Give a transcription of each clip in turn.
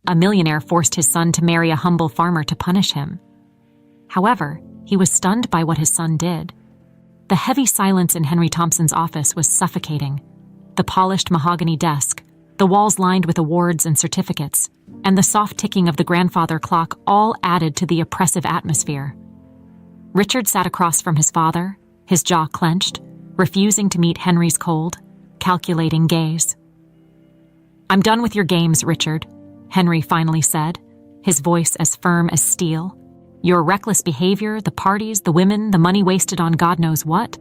A millionaire forced his son to marry a humble farmer to punish him. However, he was stunned by what his son did. The heavy silence in Henry Thompson's office was suffocating. The polished mahogany desk, the walls lined with awards and certificates, and the soft ticking of the grandfather clock all added to the oppressive atmosphere. Richard sat across from his father, his jaw clenched, refusing to meet Henry's cold, calculating gaze. "I'm done with your games, Richard," Henry finally said, his voice as firm as steel. "Your reckless behavior, the parties, the women, the money wasted on God knows what,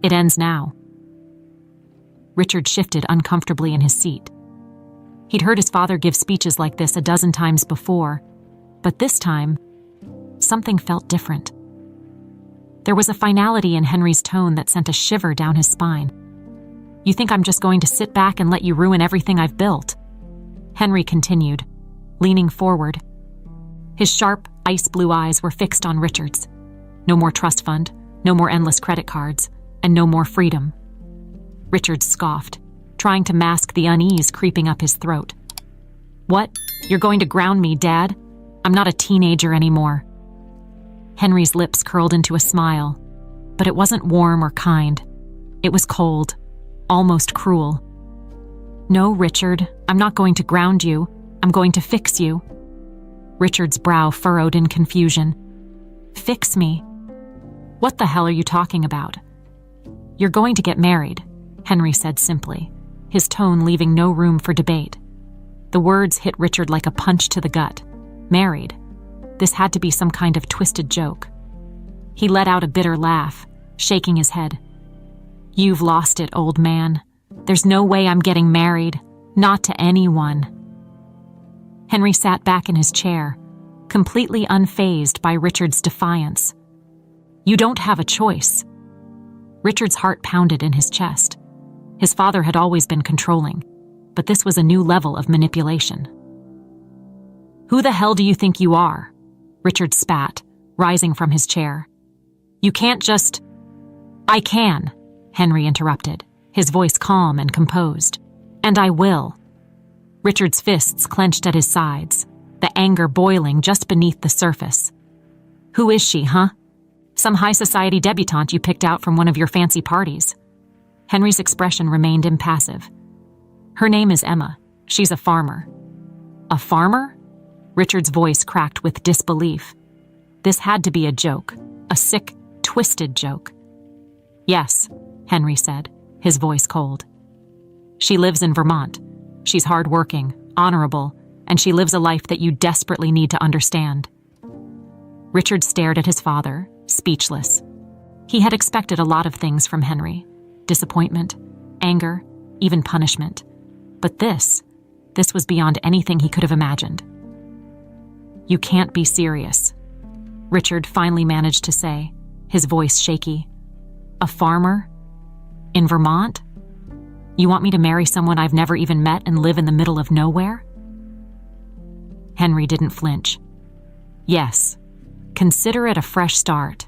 it ends now." Richard shifted uncomfortably in his seat. He'd heard his father give speeches like this a dozen times before, but this time, something felt different. There was a finality in Henry's tone that sent a shiver down his spine. "You think I'm just going to sit back and let you ruin everything I've built?" Henry continued, leaning forward. His sharp, ice-blue eyes were fixed on Richard's. No more trust fund, no more endless credit cards, and no more freedom. Richard scoffed, trying to mask the unease creeping up his throat. "What? You're going to ground me, Dad? I'm not a teenager anymore." Henry's lips curled into a smile, but it wasn't warm or kind. It was cold, almost cruel. "No, Richard, I'm not going to ground you. I'm going to fix you." Richard's brow furrowed in confusion. "Fix me? What the hell are you talking about?" "You're going to get married," Henry said simply, his tone leaving no room for debate. The words hit Richard like a punch to the gut. Married? This had to be some kind of twisted joke. He let out a bitter laugh, shaking his head. "You've lost it, old man. There's no way I'm getting married. Not to anyone." Henry sat back in his chair, completely unfazed by Richard's defiance. "You don't have a choice." Richard's heart pounded in his chest. His father had always been controlling, but this was a new level of manipulation. "Who the hell do you think you are?" Richard spat, rising from his chair. "You can't just—" "I can," Henry interrupted, his voice calm and composed. "And I will." Richard's fists clenched at his sides, the anger boiling just beneath the surface. "Who is she, huh? Some high society debutante you picked out from one of your fancy parties?" Henry's expression remained impassive. "Her name is Emma. She's a farmer." "A farmer?" Richard's voice cracked with disbelief. This had to be a joke, a sick, twisted joke. "Yes," Henry said, his voice cold. "She lives in Vermont. She's hardworking, honorable, and she lives a life that you desperately need to understand." Richard stared at his father, speechless. He had expected a lot of things from Henry. Disappointment, anger, even punishment. But this was beyond anything he could have imagined. "You can't be serious," Richard finally managed to say, his voice shaky. "A farmer? In Vermont? You want me to marry someone I've never even met and live in the middle of nowhere?" Henry didn't flinch. "Yes, consider it a fresh start."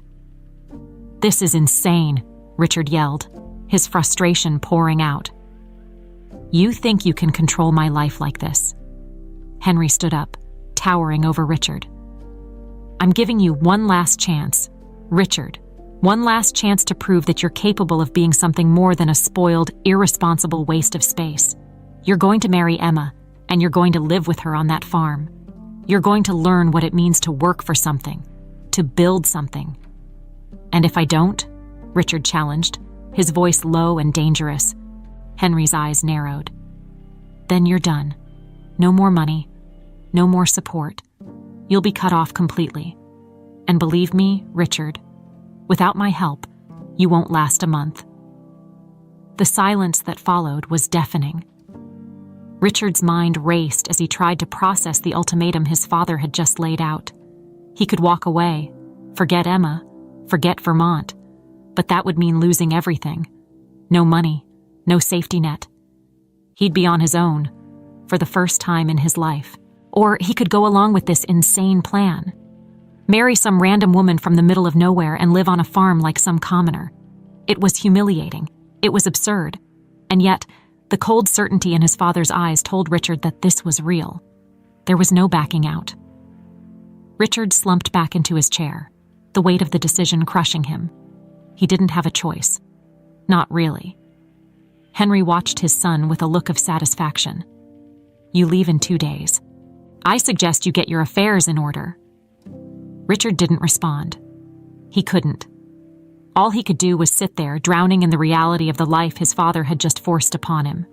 "This is insane," Richard yelled, his frustration pouring out. "You think you can control my life like this?" Henry stood up, towering over Richard. "I'm giving you one last chance, Richard. One last chance to prove that you're capable of being something more than a spoiled, irresponsible waste of space. You're going to marry Emma, and you're going to live with her on that farm. You're going to learn what it means to work for something, to build something." "And if I don't?" Richard challenged, his voice low and dangerous. Henry's eyes narrowed. "Then you're done. No more money, no more support. You'll be cut off completely. And believe me, Richard, without my help, you won't last a month." The silence that followed was deafening. Richard's mind raced as he tried to process the ultimatum his father had just laid out. He could walk away, forget Emma, forget Vermont, but that would mean losing everything. No money, no safety net. He'd be on his own, for the first time in his life. Or he could go along with this insane plan. Marry some random woman from the middle of nowhere and live on a farm like some commoner. It was humiliating. It was absurd. And yet, the cold certainty in his father's eyes told Richard that this was real. There was no backing out. Richard slumped back into his chair, the weight of the decision crushing him. He didn't have a choice. Not really. Henry watched his son with a look of satisfaction. You leave in 2 days. I suggest you get your affairs in order. Richard didn't respond. He couldn't. All he could do was sit there, drowning in the reality of the life his father had just forced upon him.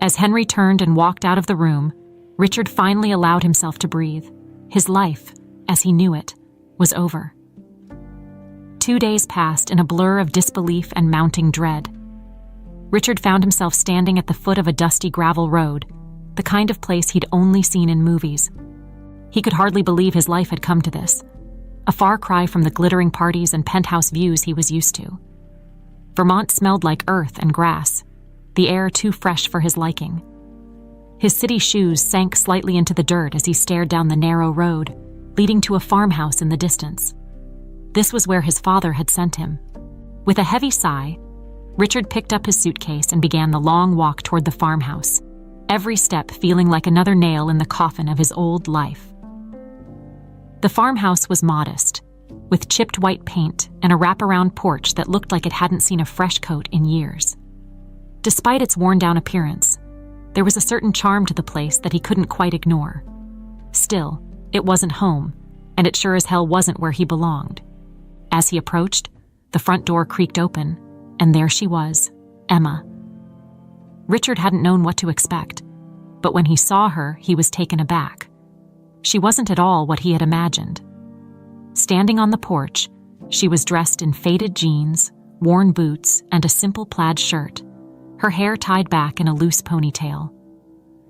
As Henry turned and walked out of the room, Richard finally allowed himself to breathe. His life, as he knew it, was over. 2 days passed in a blur of disbelief and mounting dread. Richard found himself standing at the foot of a dusty gravel road, the kind of place he'd only seen in movies. He could hardly believe his life had come to this, a far cry from the glittering parties and penthouse views he was used to. Vermont smelled like earth and grass, the air too fresh for his liking. His city shoes sank slightly into the dirt as he stared down the narrow road, leading to a farmhouse in the distance. This was where his father had sent him. With a heavy sigh, Richard picked up his suitcase and began the long walk toward the farmhouse, every step feeling like another nail in the coffin of his old life. The farmhouse was modest, with chipped white paint and a wraparound porch that looked like it hadn't seen a fresh coat in years. Despite its worn-down appearance, there was a certain charm to the place that he couldn't quite ignore. Still, it wasn't home, and it sure as hell wasn't where he belonged. As he approached, the front door creaked open, and there she was, Emma. Richard hadn't known what to expect, but when he saw her, he was taken aback. She wasn't at all what he had imagined. Standing on the porch, she was dressed in faded jeans, worn boots, and a simple plaid shirt, her hair tied back in a loose ponytail.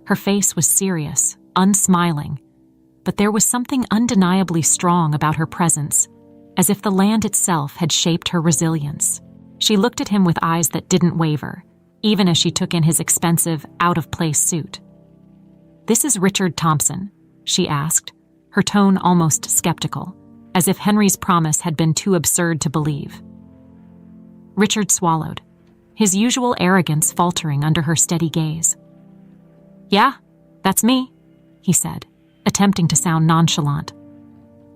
Her face was serious, unsmiling, but there was something undeniably strong about her presence, as if the land itself had shaped her resilience. She looked at him with eyes that didn't waver, even as she took in his expensive, out-of-place suit. "This is Richard Thompson," she asked, her tone almost skeptical, as if Henry's promise had been too absurd to believe. Richard swallowed, his usual arrogance faltering under her steady gaze. "Yeah, that's me," he said, attempting to sound nonchalant.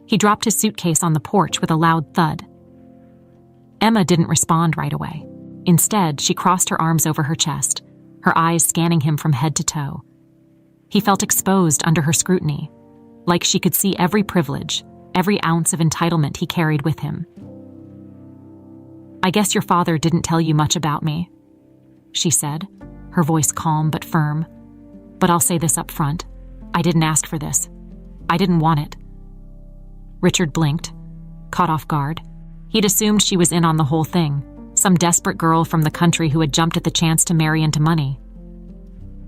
He dropped his suitcase on the porch with a loud thud. Emma didn't respond right away. Instead, she crossed her arms over her chest, her eyes scanning him from head to toe. He felt exposed under her scrutiny, like she could see every privilege, every ounce of entitlement he carried with him. "I guess your father didn't tell you much about me," she said, her voice calm but firm. "But I'll say this up front. I didn't ask for this. I didn't want it." Richard blinked, caught off guard. He'd assumed she was in on the whole thing, some desperate girl from the country who had jumped at the chance to marry into money.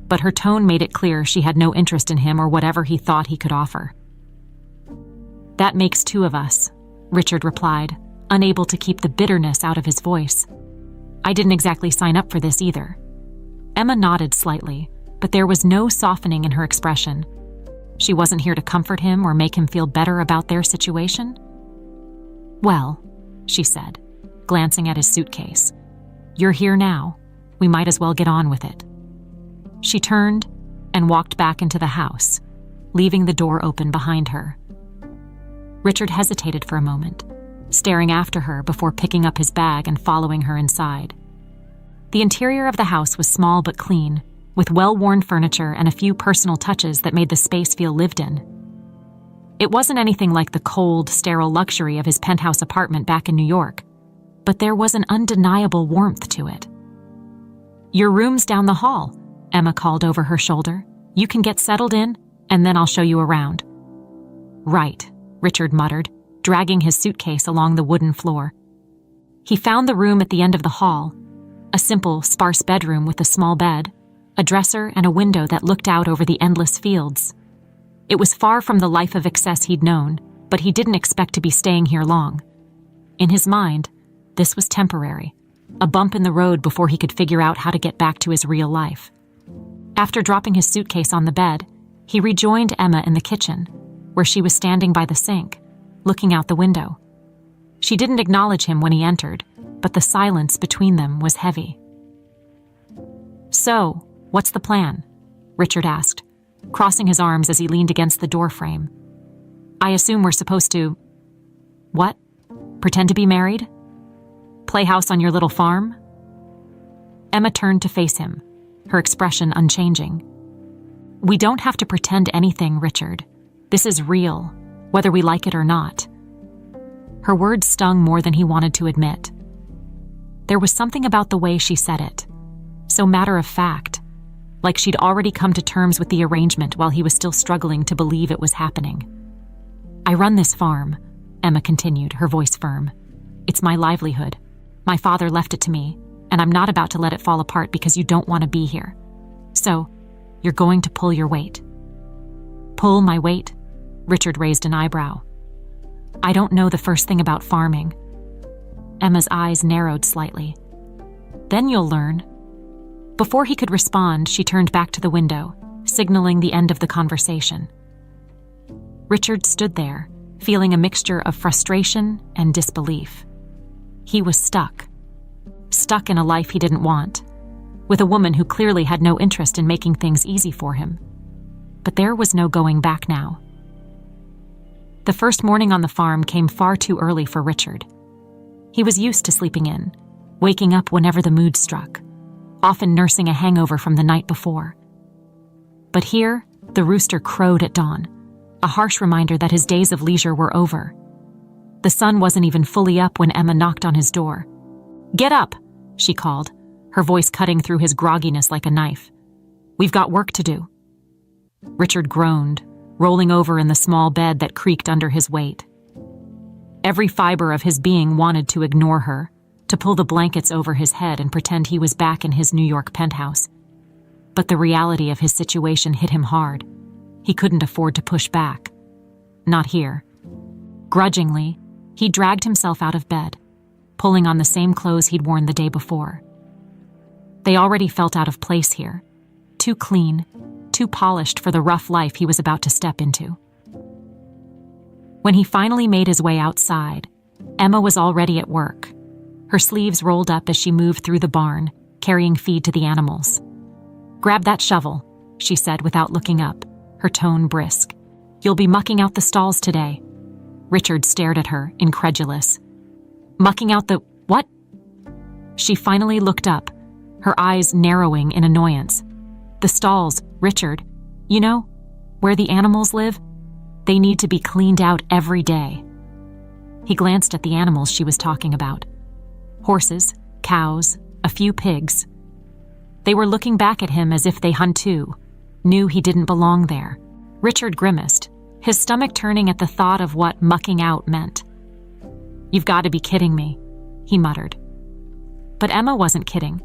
But her tone made it clear she had no interest in him or whatever he thought he could offer. "That makes 2 of us," Richard replied, unable to keep the bitterness out of his voice. "I didn't exactly sign up for this either." Emma nodded slightly, but there was no softening in her expression. She wasn't here to comfort him or make him feel better about their situation. "Well," she said, glancing at his suitcase, "you're here now. We might as well get on with it." She turned and walked back into the house, leaving the door open behind her. Richard hesitated for a moment, staring after her before picking up his bag and following her inside. The interior of the house was small but clean, with well-worn furniture and a few personal touches that made the space feel lived in. It wasn't anything like the cold, sterile luxury of his penthouse apartment back in New York, but there was an undeniable warmth to it. "Your room's down the hall," Emma called over her shoulder. "You can get settled in, and then I'll show you around." "Right," Richard muttered, dragging his suitcase along the wooden floor. He found the room at the end of the hall, a simple, sparse bedroom with a small bed, a dresser, and a window that looked out over the endless fields. It was far from the life of excess he'd known, but he didn't expect to be staying here long. In his mind, this was temporary, a bump in the road before he could figure out how to get back to his real life. After dropping his suitcase on the bed, he rejoined Emma in the kitchen, where she was standing by the sink, looking out the window. She didn't acknowledge him when he entered, but the silence between them was heavy. "So, what's the plan?" Richard asked, crossing his arms as he leaned against the doorframe. "I assume we're supposed to... What? Pretend to be married? Play house on your little farm?" Emma turned to face him, her expression unchanging. "We don't have to pretend anything, Richard. This is real, whether we like it or not." Her words stung more than he wanted to admit. There was something about the way she said it, so matter-of-fact, like she'd already come to terms with the arrangement while he was still struggling to believe it was happening. "I run this farm," Emma continued, her voice firm. "It's my livelihood. My father left it to me, and I'm not about to let it fall apart because you don't want to be here. So, you're going to pull your weight." "Pull my weight?" Richard raised an eyebrow. "I don't know the first thing about farming." Emma's eyes narrowed slightly. "Then you'll learn." Before he could respond, she turned back to the window, signaling the end of the conversation. Richard stood there, feeling a mixture of frustration and disbelief. He was stuck in a life he didn't want, with a woman who clearly had no interest in making things easy for him. But there was no going back now. The first morning on the farm came far too early for Richard. He was used to sleeping in, waking up whenever the mood struck, often nursing a hangover from the night before. But here, the rooster crowed at dawn, a harsh reminder that his days of leisure were over. The sun wasn't even fully up when Emma knocked on his door. "Get up," she called, her voice cutting through his grogginess like a knife. "We've got work to do." Richard groaned, rolling over in the small bed that creaked under his weight. Every fiber of his being wanted to ignore her, to pull the blankets over his head and pretend he was back in his New York penthouse. But the reality of his situation hit him hard. He couldn't afford to push back. Not here. Grudgingly, he dragged himself out of bed, pulling on the same clothes he'd worn the day before. They already felt out of place here, too clean, too polished for the rough life he was about to step into. When he finally made his way outside, Emma was already at work, her sleeves rolled up as she moved through the barn, carrying feed to the animals. "Grab that shovel," she said without looking up, her tone brisk. "You'll be mucking out the stalls today." Richard stared at her, incredulous. "Mucking out the what?" She finally looked up, her eyes narrowing in annoyance. "The stalls, Richard. You know, where the animals live? They need to be cleaned out every day." He glanced at the animals she was talking about. Horses, cows, a few pigs. They were looking back at him as if they hunt too, knew he didn't belong there. Richard grimaced, his stomach turning at the thought of what mucking out meant. "You've got to be kidding me," he muttered. But Emma wasn't kidding.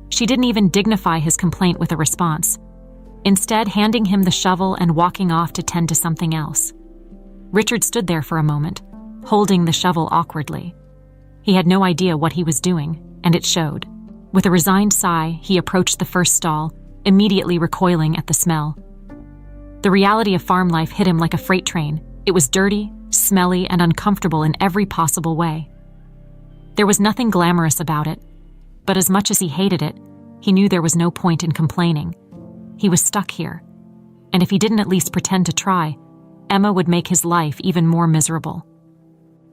She didn't even dignify his complaint with a response, instead handing him the shovel and walking off to tend to something else. Richard stood there for a moment, holding the shovel awkwardly. He had no idea what he was doing, and it showed. With a resigned sigh, he approached the first stall, immediately recoiling at the smell. The reality of farm life hit him like a freight train. It was dirty, smelly, and uncomfortable in every possible way. There was nothing glamorous about it, but as much as he hated it, he knew there was no point in complaining. He was stuck here, and if he didn't at least pretend to try, Emma would make his life even more miserable.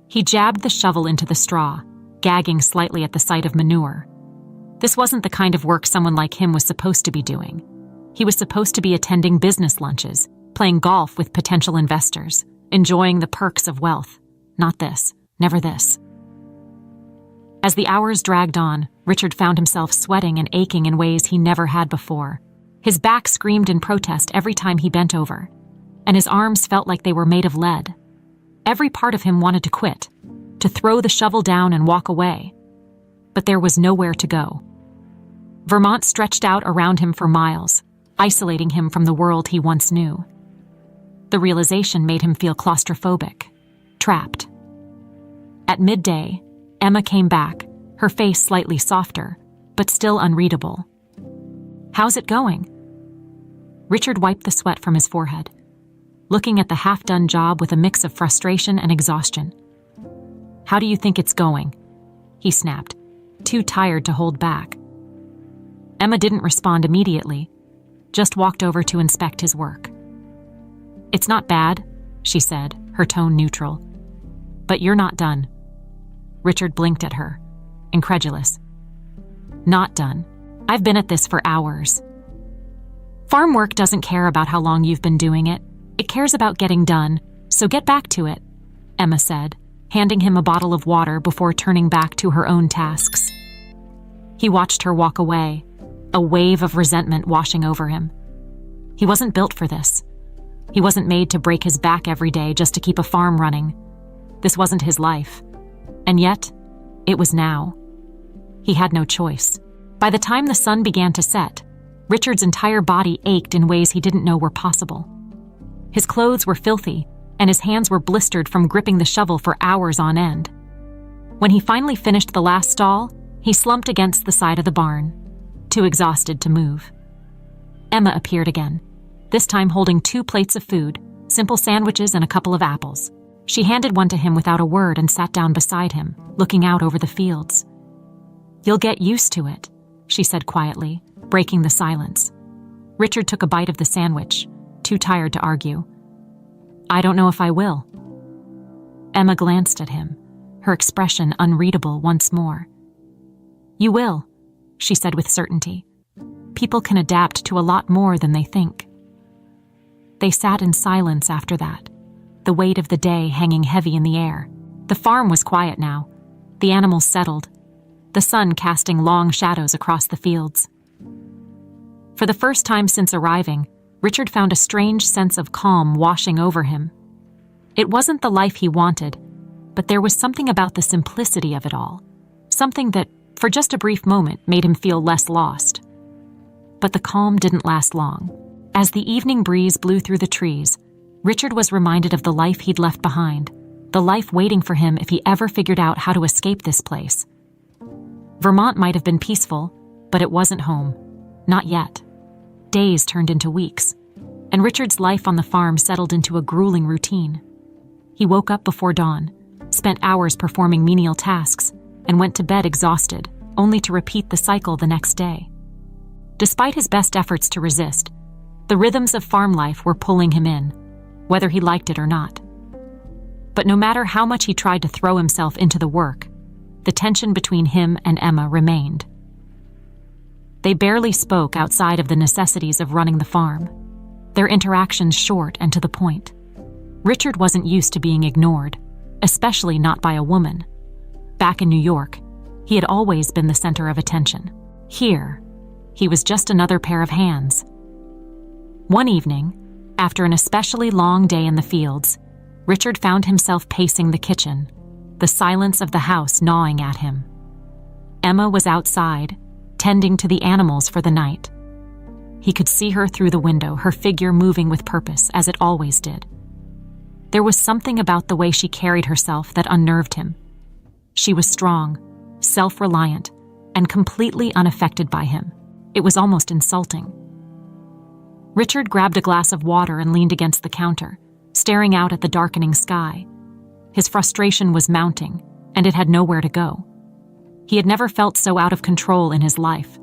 He jabbed the shovel into the straw, gagging slightly at the sight of manure. This wasn't the kind of work someone like him was supposed to be doing. He was supposed to be attending business lunches, playing golf with potential investors, enjoying the perks of wealth. Not this, never this. As the hours dragged on, Richard found himself sweating and aching in ways he never had before. His back screamed in protest every time he bent over, and his arms felt like they were made of lead. Every part of him wanted to quit, to throw the shovel down and walk away. But there was nowhere to go. Vermont stretched out around him for miles, isolating him from the world he once knew. The realization made him feel claustrophobic, trapped. At midday, Emma came back, her face slightly softer, but still unreadable. "How's it going?" Richard wiped the sweat from his forehead, looking at the half-done job with a mix of frustration and exhaustion. "How do you think it's going?" he snapped, too tired to hold back. Emma didn't respond immediately, just walked over to inspect his work. "It's not bad," she said, her tone neutral. "But you're not done." Richard blinked at her, incredulous. "Not done. I've been at this for hours." "Farm work doesn't care about how long you've been doing it. It cares about getting done, so get back to it," Emma said, handing him a bottle of water before turning back to her own tasks. He watched her walk away, a wave of resentment washing over him. He wasn't built for this. He wasn't made to break his back every day just to keep a farm running. This wasn't his life. And yet, it was now. He had no choice. By the time the sun began to set, Richard's entire body ached in ways he didn't know were possible. His clothes were filthy, and his hands were blistered from gripping the shovel for hours on end. When he finally finished the last stall, he slumped against the side of the barn, too exhausted to move. Emma appeared again, this time holding 2 plates of food, simple sandwiches and a couple of apples. She handed one to him without a word and sat down beside him, looking out over the fields. "You'll get used to it," she said quietly, breaking the silence. Richard took a bite of the sandwich, too tired to argue. "I don't know if I will." Emma glanced at him, her expression unreadable once more. "You will," she said with certainty. "People can adapt to a lot more than they think." They sat in silence after that, the weight of the day hanging heavy in the air. The farm was quiet now, the animals settled, the sun casting long shadows across the fields. For the first time since arriving, Richard found a strange sense of calm washing over him. It wasn't the life he wanted, but there was something about the simplicity of it all, something that, for just a brief moment, made him feel less lost. But the calm didn't last long. As the evening breeze blew through the trees, Richard was reminded of the life he'd left behind, the life waiting for him if he ever figured out how to escape this place. Vermont might have been peaceful, but it wasn't home. Not yet. Days turned into weeks, and Richard's life on the farm settled into a grueling routine. He woke up before dawn, spent hours performing menial tasks, and went to bed exhausted, only to repeat the cycle the next day. Despite his best efforts to resist, the rhythms of farm life were pulling him in, whether he liked it or not. But no matter how much he tried to throw himself into the work, the tension between him and Emma remained. They barely spoke outside of the necessities of running the farm, their interactions short and to the point. Richard wasn't used to being ignored, especially not by a woman. Back in New York, he had always been the center of attention. Here, he was just another pair of hands. One evening, after an especially long day in the fields, Richard found himself pacing the kitchen, the silence of the house gnawing at him. Emma was outside, tending to the animals for the night. He could see her through the window, her figure moving with purpose, as it always did. There was something about the way she carried herself that unnerved him. She was strong, self-reliant, and completely unaffected by him. It was almost insulting. Richard grabbed a glass of water and leaned against the counter, staring out at the darkening sky. His frustration was mounting, and it had nowhere to go. He had never felt so out of control in his life.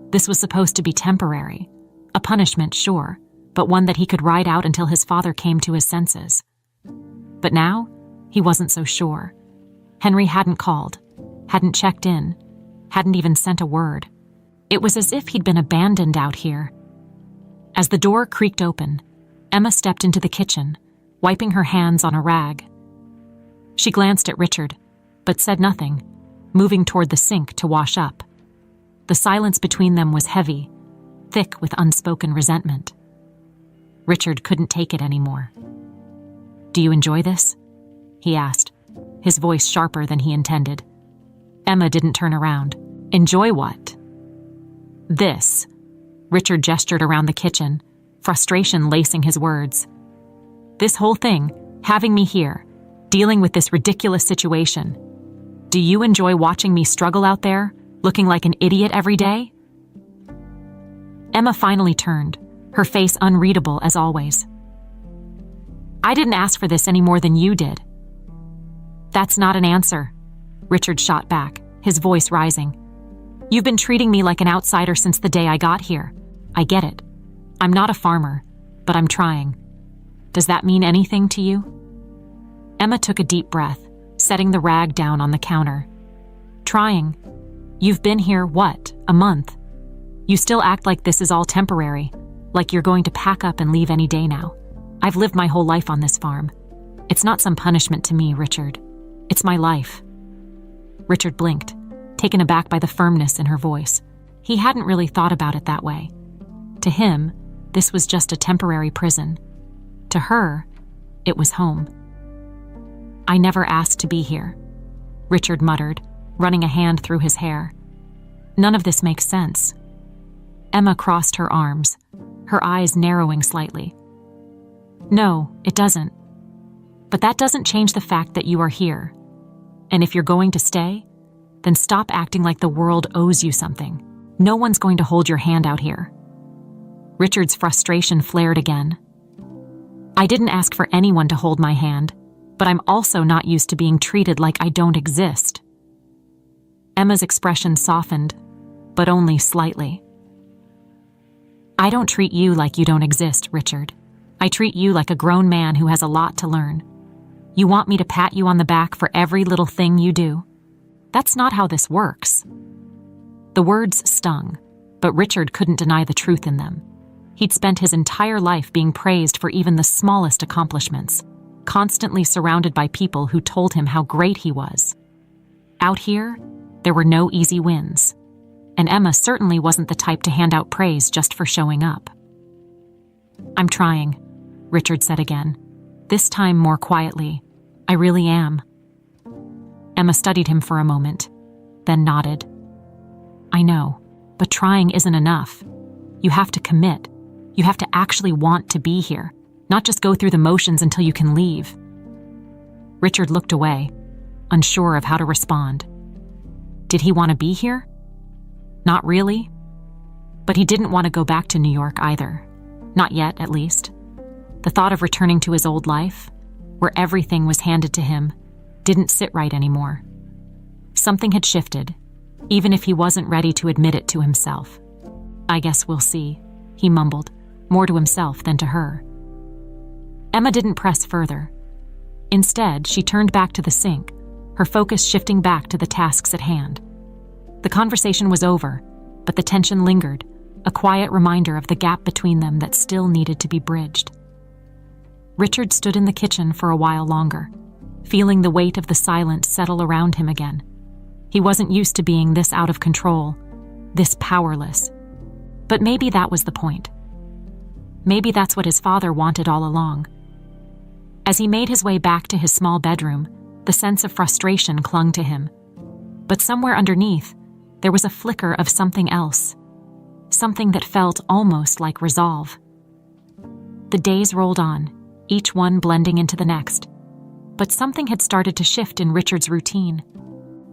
This was supposed to be temporary. A punishment, sure, but one that he could ride out until his father came to his senses. But now, he wasn't so sure. Henry hadn't called, hadn't checked in, hadn't even sent a word. It was as if he'd been abandoned out here. As the door creaked open, Emma stepped into the kitchen, wiping her hands on a rag. She glanced at Richard, but said nothing, moving toward the sink to wash up. The silence between them was heavy, thick with unspoken resentment. Richard couldn't take it anymore. "Do you enjoy this?" he asked, his voice sharper than he intended. Emma didn't turn around. "Enjoy what?" "This." Richard gestured around the kitchen, frustration lacing his words. "This whole thing, having me here, dealing with this ridiculous situation. Do you enjoy watching me struggle out there, looking like an idiot every day?" Emma finally turned, her face unreadable as always. "I didn't ask for this any more than you did." "That's not an answer," Richard shot back, his voice rising. "You've been treating me like an outsider since the day I got here. I get it. I'm not a farmer, but I'm trying. Does that mean anything to you? Emma took a deep breath, setting the rag down on the counter. Trying? You've been here, what, a month? You still act like this is all temporary, like you're going to pack up and leave any day now. I've lived my whole life on this farm. It's not some punishment to me, Richard. It's my life. Richard blinked, taken aback by the firmness in her voice. He hadn't really thought about it that way. To him, this was just a temporary prison. To her, it was home. I never asked to be here, Richard muttered, running a hand through his hair. None of this makes sense. Emma crossed her arms, her eyes narrowing slightly. No, it doesn't. But that doesn't change the fact that you are here. And if you're going to stay, then stop acting like the world owes you something. No one's going to hold your hand out here. Richard's frustration flared again. I didn't ask for anyone to hold my hand, but I'm also not used to being treated like I don't exist. Emma's expression softened, but only slightly. I don't treat you like you don't exist, Richard. I treat you like a grown man who has a lot to learn. You want me to pat you on the back for every little thing you do? That's not how this works. The words stung, but Richard couldn't deny the truth in them. He'd spent his entire life being praised for even the smallest accomplishments, constantly surrounded by people who told him how great he was. Out here, there were no easy wins, and Emma certainly wasn't the type to hand out praise just for showing up. I'm trying, Richard said again, this time more quietly. I really am. Emma studied him for a moment, then nodded. I know, but trying isn't enough. You have to commit. You have to actually want to be here, not just go through the motions until you can leave. Richard looked away, unsure of how to respond. Did he want to be here? Not really. But he didn't want to go back to New York either. Not yet, at least. The thought of returning to his old life, where everything was handed to him, didn't sit right anymore. Something had shifted, even if he wasn't ready to admit it to himself. I guess we'll see, he mumbled, more to himself than to her. Emma didn't press further. Instead, she turned back to the sink, her focus shifting back to the tasks at hand. The conversation was over, but the tension lingered, a quiet reminder of the gap between them that still needed to be bridged. Richard stood in the kitchen for a while longer, feeling the weight of the silence settle around him again. He wasn't used to being this out of control, this powerless. But maybe that was the point. Maybe that's what his father wanted all along. As he made his way back to his small bedroom, the sense of frustration clung to him. But somewhere underneath, there was a flicker of something else, something that felt almost like resolve. The days rolled on, each one blending into the next. But something had started to shift in Richard's routine.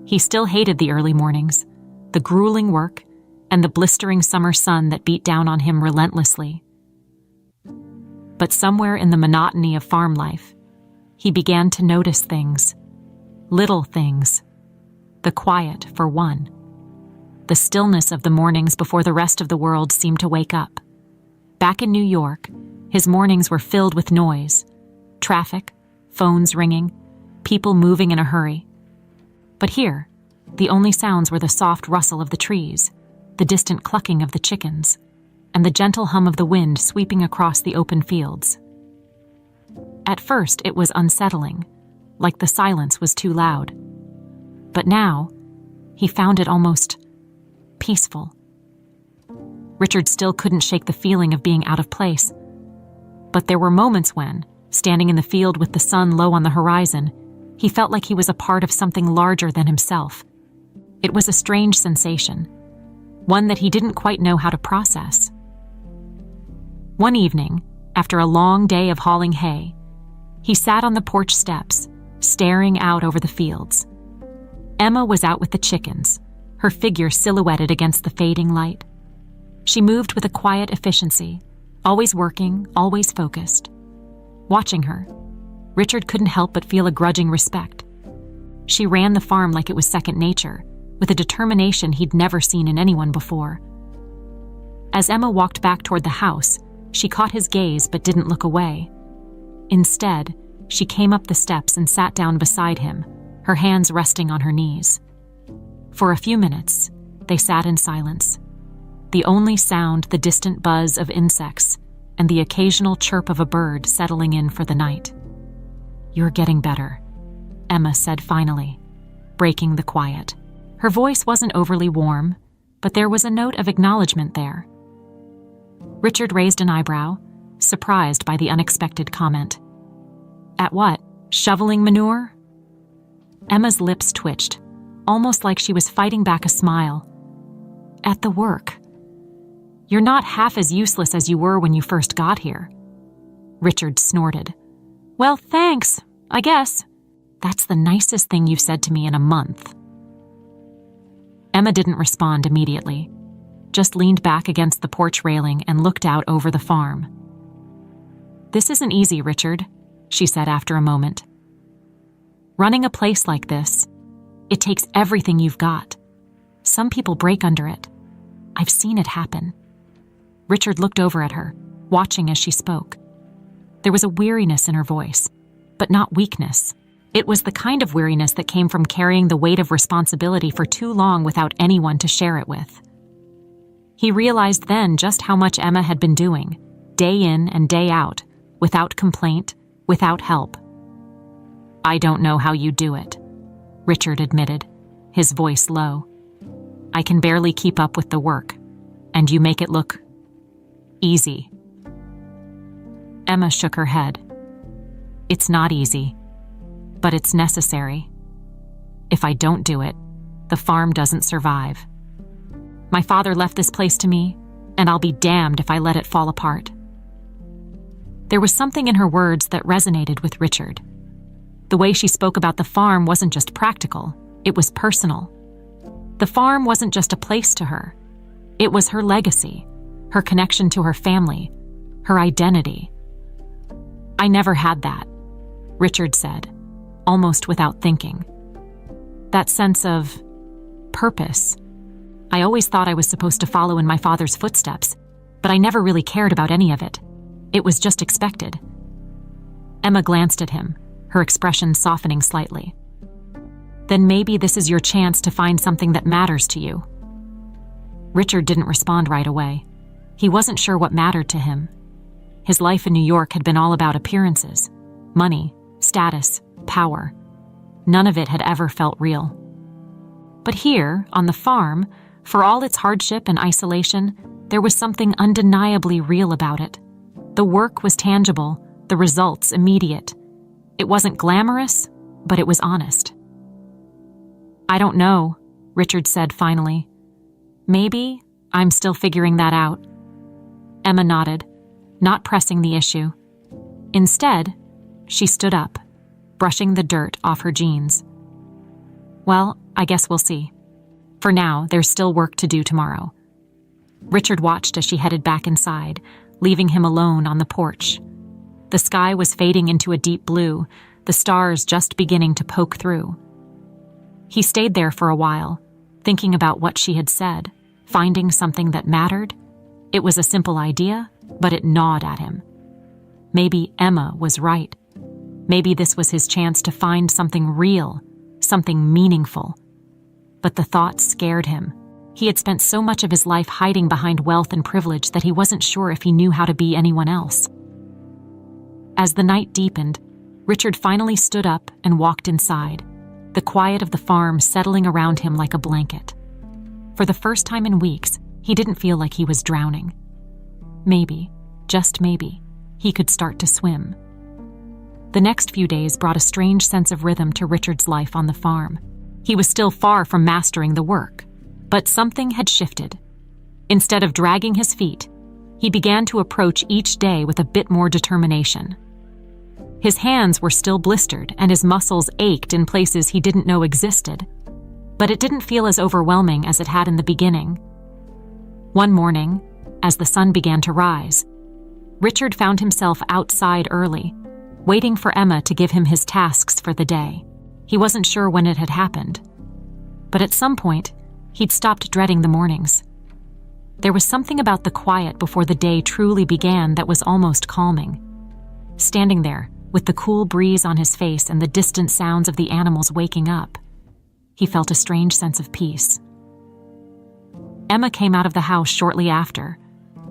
He still hated the early mornings, the grueling work, and the blistering summer sun that beat down on him relentlessly. But somewhere in the monotony of farm life, he began to notice things. Little things. The quiet, for one. The stillness of the mornings before the rest of the world seemed to wake up. Back in New York, his mornings were filled with noise. Traffic, phones ringing, people moving in a hurry. But here, the only sounds were the soft rustle of the trees, the distant clucking of the chickens, and the gentle hum of the wind sweeping across the open fields. At first, it was unsettling, like the silence was too loud. But now, he found it almost peaceful. Richard still couldn't shake the feeling of being out of place. But there were moments when, standing in the field with the sun low on the horizon, he felt like he was a part of something larger than himself. It was a strange sensation, one that he didn't quite know how to process. One evening, after a long day of hauling hay, he sat on the porch steps, staring out over the fields. Emma was out with the chickens, her figure silhouetted against the fading light. She moved with a quiet efficiency, always working, always focused. Watching her, Richard couldn't help but feel a grudging respect. She ran the farm like it was second nature, with a determination he'd never seen in anyone before. As Emma walked back toward the house, She caught his gaze but didn't look away. Instead, she came up the steps and sat down beside him, her hands resting on her knees. For a few minutes, they sat in silence. The only sound the distant buzz of insects and the occasional chirp of a bird settling in for the night. "You're getting better," Emma said finally, breaking the quiet. Her voice wasn't overly warm, but there was a note of acknowledgement there. Richard raised an eyebrow, surprised by the unexpected comment. "At what? Shoveling manure?" Emma's lips twitched, almost like she was fighting back a smile. "At the work. You're not half as useless as you were when you first got here." Richard snorted. "Well, thanks, I guess. That's the nicest thing you've said to me in a month." Emma didn't respond immediately, just leaned back against the porch railing and looked out over the farm. "This isn't easy, Richard," she said after a moment. "Running a place like this, it takes everything you've got. Some people break under it. I've seen it happen." Richard looked over at her, watching as she spoke. There was a weariness in her voice, but not weakness. It was the kind of weariness that came from carrying the weight of responsibility for too long without anyone to share it with. He realized then just how much Emma had been doing, day in and day out, without complaint, without help. "I don't know how you do it," Richard admitted, his voice low. "I can barely keep up with the work, and you make it look easy." Emma shook her head. "It's not easy, but it's necessary. If I don't do it, the farm doesn't survive. My father left this place to me, and I'll be damned if I let it fall apart." There was something in her words that resonated with Richard. The way she spoke about the farm wasn't just practical, it was personal. The farm wasn't just a place to her. It was her legacy, her connection to her family, her identity. "I never had that," Richard said, almost without thinking. "That sense of purpose. I always thought I was supposed to follow in my father's footsteps, but I never really cared about any of it. It was just expected." Emma glanced at him, her expression softening slightly. "Then maybe this is your chance to find something that matters to you." Richard didn't respond right away. He wasn't sure what mattered to him. His life in New York had been all about appearances, money, status, power. None of it had ever felt real. But here, on the farm, for all its hardship and isolation, there was something undeniably real about it. The work was tangible, the results immediate. It wasn't glamorous, but it was honest. "I don't know," Richard said finally. "Maybe I'm still figuring that out." Emma nodded, not pressing the issue. Instead, she stood up, brushing the dirt off her jeans. "Well, I guess we'll see. For now, there's still work to do tomorrow." Richard watched as she headed back inside, leaving him alone on the porch. The sky was fading into a deep blue, the stars just beginning to poke through. He stayed there for a while, thinking about what she had said, finding something that mattered. It was a simple idea, but it gnawed at him. Maybe Emma was right. Maybe this was his chance to find something real, something meaningful. But the thought scared him. He had spent so much of his life hiding behind wealth and privilege that he wasn't sure if he knew how to be anyone else. As the night deepened, Richard finally stood up and walked inside, the quiet of the farm settling around him like a blanket. For the first time in weeks, he didn't feel like he was drowning. Maybe, just maybe, he could start to swim. The next few days brought a strange sense of rhythm to Richard's life on the farm. He was still far from mastering the work, but something had shifted. Instead of dragging his feet, he began to approach each day with a bit more determination. His hands were still blistered and his muscles ached in places he didn't know existed, but it didn't feel as overwhelming as it had in the beginning. One morning, as the sun began to rise, Richard found himself outside early, waiting for Emma to give him his tasks for the day. He wasn't sure when it had happened, but at some point, he'd stopped dreading the mornings. There was something about the quiet before the day truly began that was almost calming. Standing there, with the cool breeze on his face and the distant sounds of the animals waking up, he felt a strange sense of peace. Emma came out of the house shortly after,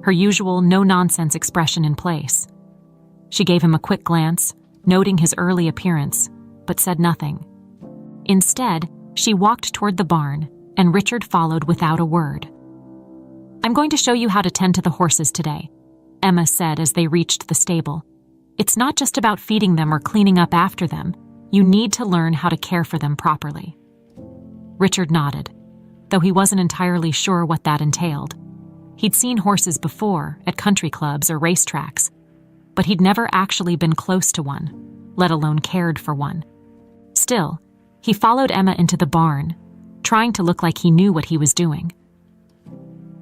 her usual no-nonsense expression in place. She gave him a quick glance, noting his early appearance, but said nothing. Instead, she walked toward the barn, and Richard followed without a word. "I'm going to show you how to tend to the horses today," Emma said as they reached the stable. "It's not just about feeding them or cleaning up after them. You need to learn how to care for them properly." Richard nodded, though he wasn't entirely sure what that entailed. He'd seen horses before, at country clubs or racetracks, but he'd never actually been close to one, let alone cared for one. Still, he followed Emma into the barn, trying to look like he knew what he was doing.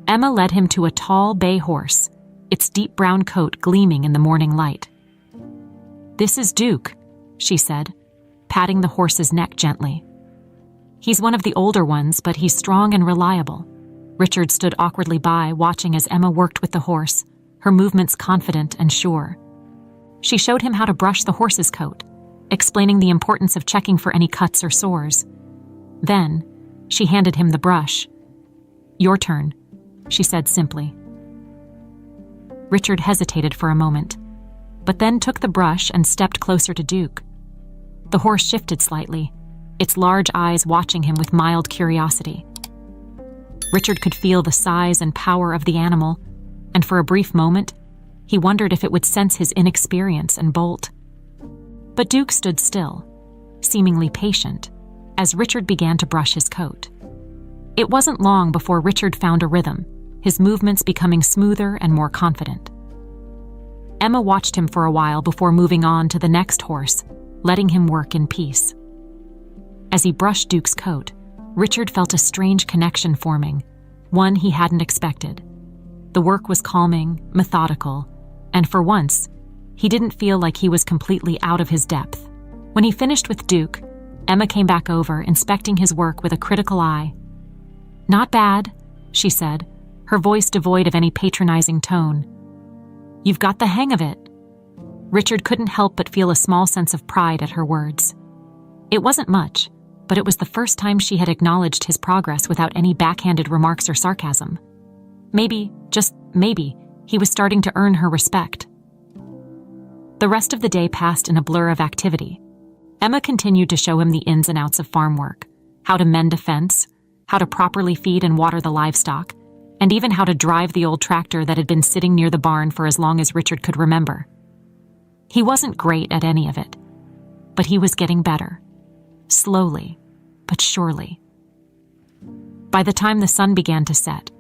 Emma led him to a tall bay horse, its deep brown coat gleaming in the morning light. "This is Duke," she said, patting the horse's neck gently. "He's one of the older ones, but he's strong and reliable." Richard stood awkwardly by, watching as Emma worked with the horse, her movements confident and sure. She showed him how to brush the horse's coat, explaining the importance of checking for any cuts or sores. Then, she handed him the brush. "Your turn," she said simply. Richard hesitated for a moment, but then took the brush and stepped closer to Duke. The horse shifted slightly, its large eyes watching him with mild curiosity. Richard could feel the size and power of the animal, and for a brief moment, he wondered if it would sense his inexperience and bolt. But Duke stood still, seemingly patient, as Richard began to brush his coat. It wasn't long before Richard found a rhythm, his movements becoming smoother and more confident. Emma watched him for a while before moving on to the next horse, letting him work in peace. As he brushed Duke's coat, Richard felt a strange connection forming, one he hadn't expected. The work was calming, methodical, and for once, he didn't feel like he was completely out of his depth. When he finished with Duke, Emma came back over, inspecting his work with a critical eye. "Not bad," she said, her voice devoid of any patronizing tone. "You've got the hang of it." Richard couldn't help but feel a small sense of pride at her words. It wasn't much, but it was the first time she had acknowledged his progress without any backhanded remarks or sarcasm. Maybe, just maybe, he was starting to earn her respect. The rest of the day passed in a blur of activity. Emma continued to show him the ins and outs of farm work, how to mend a fence, how to properly feed and water the livestock, and even how to drive the old tractor that had been sitting near the barn for as long as Richard could remember. He wasn't great at any of it, but he was getting better. Slowly, but surely. By the time the sun began to set,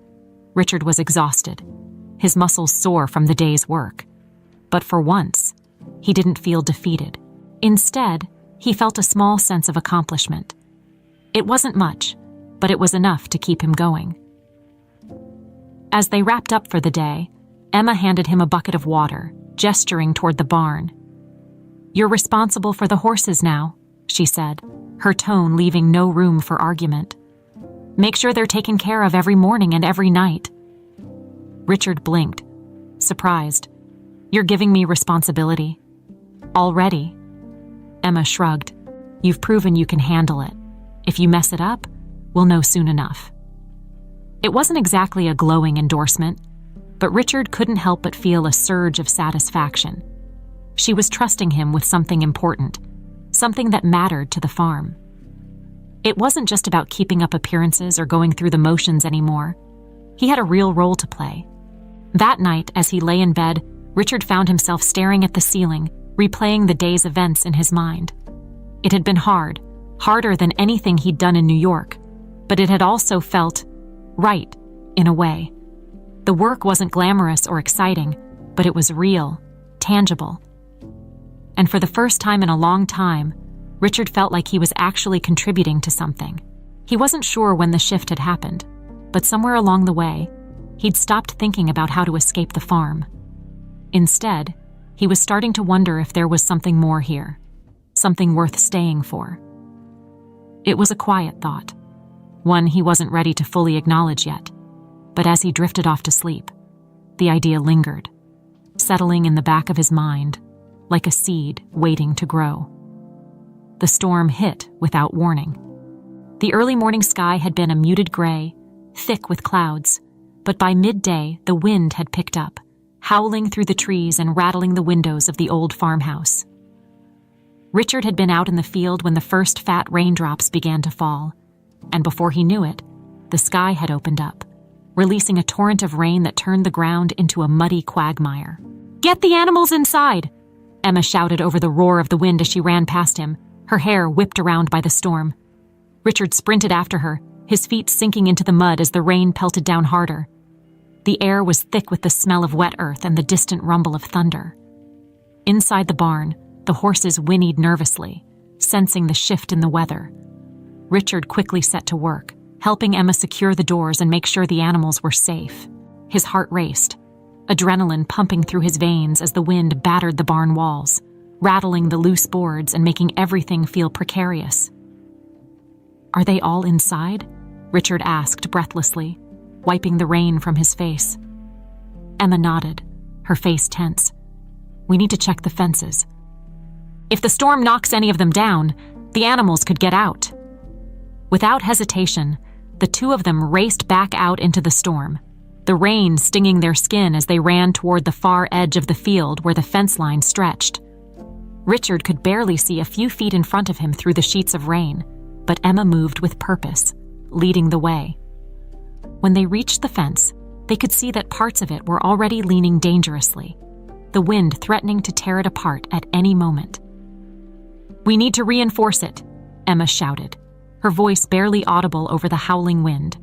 Richard was exhausted, his muscles sore from the day's work. But for once, he didn't feel defeated. Instead, he felt a small sense of accomplishment. It wasn't much, but it was enough to keep him going. As they wrapped up for the day, Emma handed him a bucket of water, gesturing toward the barn. "You're responsible for the horses now," she said, her tone leaving no room for argument. "Make sure they're taken care of every morning and every night." Richard blinked, surprised. "You're giving me responsibility? Already?" Emma shrugged. "You've proven you can handle it. If you mess it up, we'll know soon enough." It wasn't exactly a glowing endorsement, but Richard couldn't help but feel a surge of satisfaction. She was trusting him with something important, something that mattered to the farm. It wasn't just about keeping up appearances or going through the motions anymore. He had a real role to play. That night, as he lay in bed, Richard found himself staring at the ceiling, replaying the day's events in his mind. It had been hard, harder than anything he'd done in New York, but it had also felt right, in a way. The work wasn't glamorous or exciting, but it was real, tangible. And for the first time in a long time, Richard felt like he was actually contributing to something. He wasn't sure when the shift had happened, but somewhere along the way, he'd stopped thinking about how to escape the farm. Instead, he was starting to wonder if there was something more here, something worth staying for. It was a quiet thought, one he wasn't ready to fully acknowledge yet, But as he drifted off to sleep, the idea lingered, settling in the back of his mind like a seed waiting to grow. The storm hit without warning. The early morning sky had been a muted gray, thick with clouds, but by midday the wind had picked up, howling through the trees and rattling the windows of the old farmhouse. Richard had been out in the field when the first fat raindrops began to fall, and before he knew it, the sky had opened up, releasing a torrent of rain that turned the ground into a muddy quagmire. "Get the animals inside!" Emma shouted over the roar of the wind as she ran past him, her hair whipped around by the storm. Richard sprinted after her, his feet sinking into the mud as the rain pelted down harder. The air was thick with the smell of wet earth and the distant rumble of thunder. Inside the barn, the horses whinnied nervously, sensing the shift in the weather. Richard quickly set to work, helping Emma secure the doors and make sure the animals were safe. His heart raced, adrenaline pumping through his veins as the wind battered the barn walls, rattling the loose boards and making everything feel precarious. "Are they all inside?" Richard asked breathlessly, wiping the rain from his face. Emma nodded, her face tense. "We need to check the fences. If the storm knocks any of them down, the animals could get out." Without hesitation, the two of them raced back out into the storm, the rain stinging their skin as they ran toward the far edge of the field where the fence line stretched. Richard could barely see a few feet in front of him through the sheets of rain, but Emma moved with purpose, leading the way. When they reached the fence, they could see that parts of it were already leaning dangerously, the wind threatening to tear it apart at any moment. "We need to reinforce it," Emma shouted, her voice barely audible over the howling wind.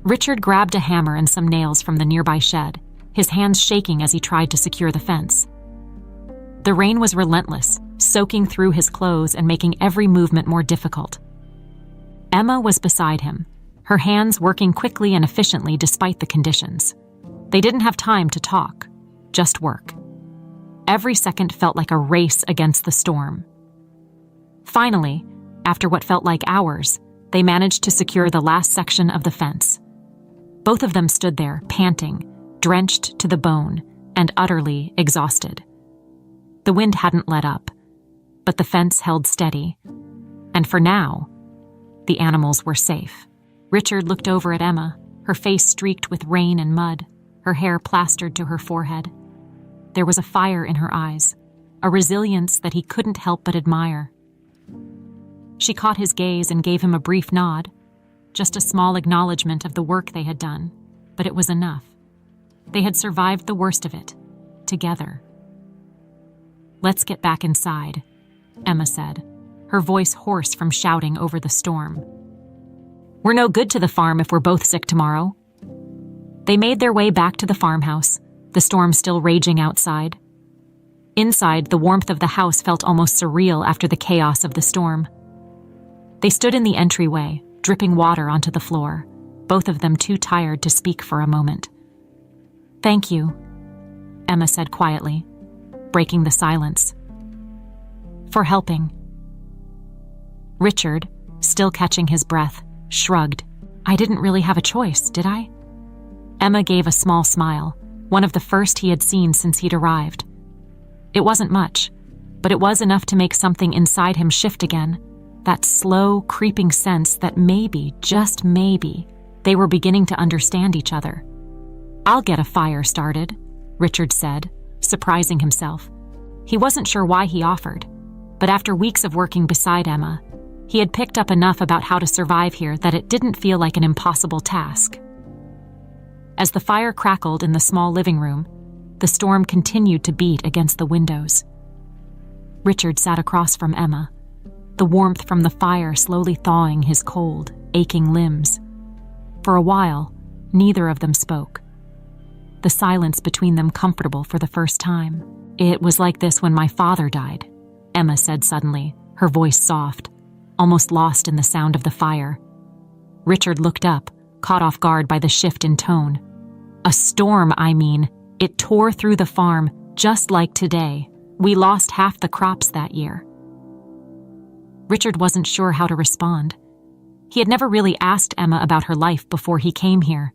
Richard grabbed a hammer and some nails from the nearby shed, his hands shaking as he tried to secure the fence. The rain was relentless, soaking through his clothes and making every movement more difficult. Emma was beside him, her hands working quickly and efficiently despite the conditions. They didn't have time to talk, just work. Every second felt like a race against the storm. Finally, after what felt like hours, they managed to secure the last section of the fence. Both of them stood there, panting, drenched to the bone, and utterly exhausted. The wind hadn't let up, but the fence held steady, and for now, the animals were safe. Richard looked over at Emma, her face streaked with rain and mud, her hair plastered to her forehead. There was a fire in her eyes, a resilience that he couldn't help but admire. She caught his gaze and gave him a brief nod, just a small acknowledgement of the work they had done, but it was enough. They had survived the worst of it, together. "Let's get back inside," Emma said, her voice hoarse from shouting over the storm. "We're no good to the farm if we're both sick tomorrow." They made their way back to the farmhouse, the storm still raging outside. Inside, the warmth of the house felt almost surreal after the chaos of the storm. They stood in the entryway, dripping water onto the floor, both of them too tired to speak for a moment. "Thank you," Emma said quietly, breaking the silence. "For helping." Richard, still catching his breath, shrugged. "I didn't really have a choice, did I?" Emma gave a small smile, one of the first he had seen since he'd arrived. It wasn't much, but it was enough to make something inside him shift again, that slow, creeping sense that maybe, just maybe, they were beginning to understand each other. "I'll get a fire started," Richard said, surprising himself. He wasn't sure why he offered, but after weeks of working beside Emma, he had picked up enough about how to survive here that it didn't feel like an impossible task. As the fire crackled in the small living room, the storm continued to beat against the windows. Richard sat across from Emma, the warmth from the fire slowly thawing his cold, aching limbs. For a while, neither of them spoke, the silence between them comfortable for the first time. "It was like this when my father died," Emma said suddenly, her voice soft, almost lost in the sound of the fire. Richard looked up, caught off guard by the shift in tone. "A storm, I mean. It tore through the farm, just like today. We lost half the crops that year." Richard wasn't sure how to respond. He had never really asked Emma about her life before he came here,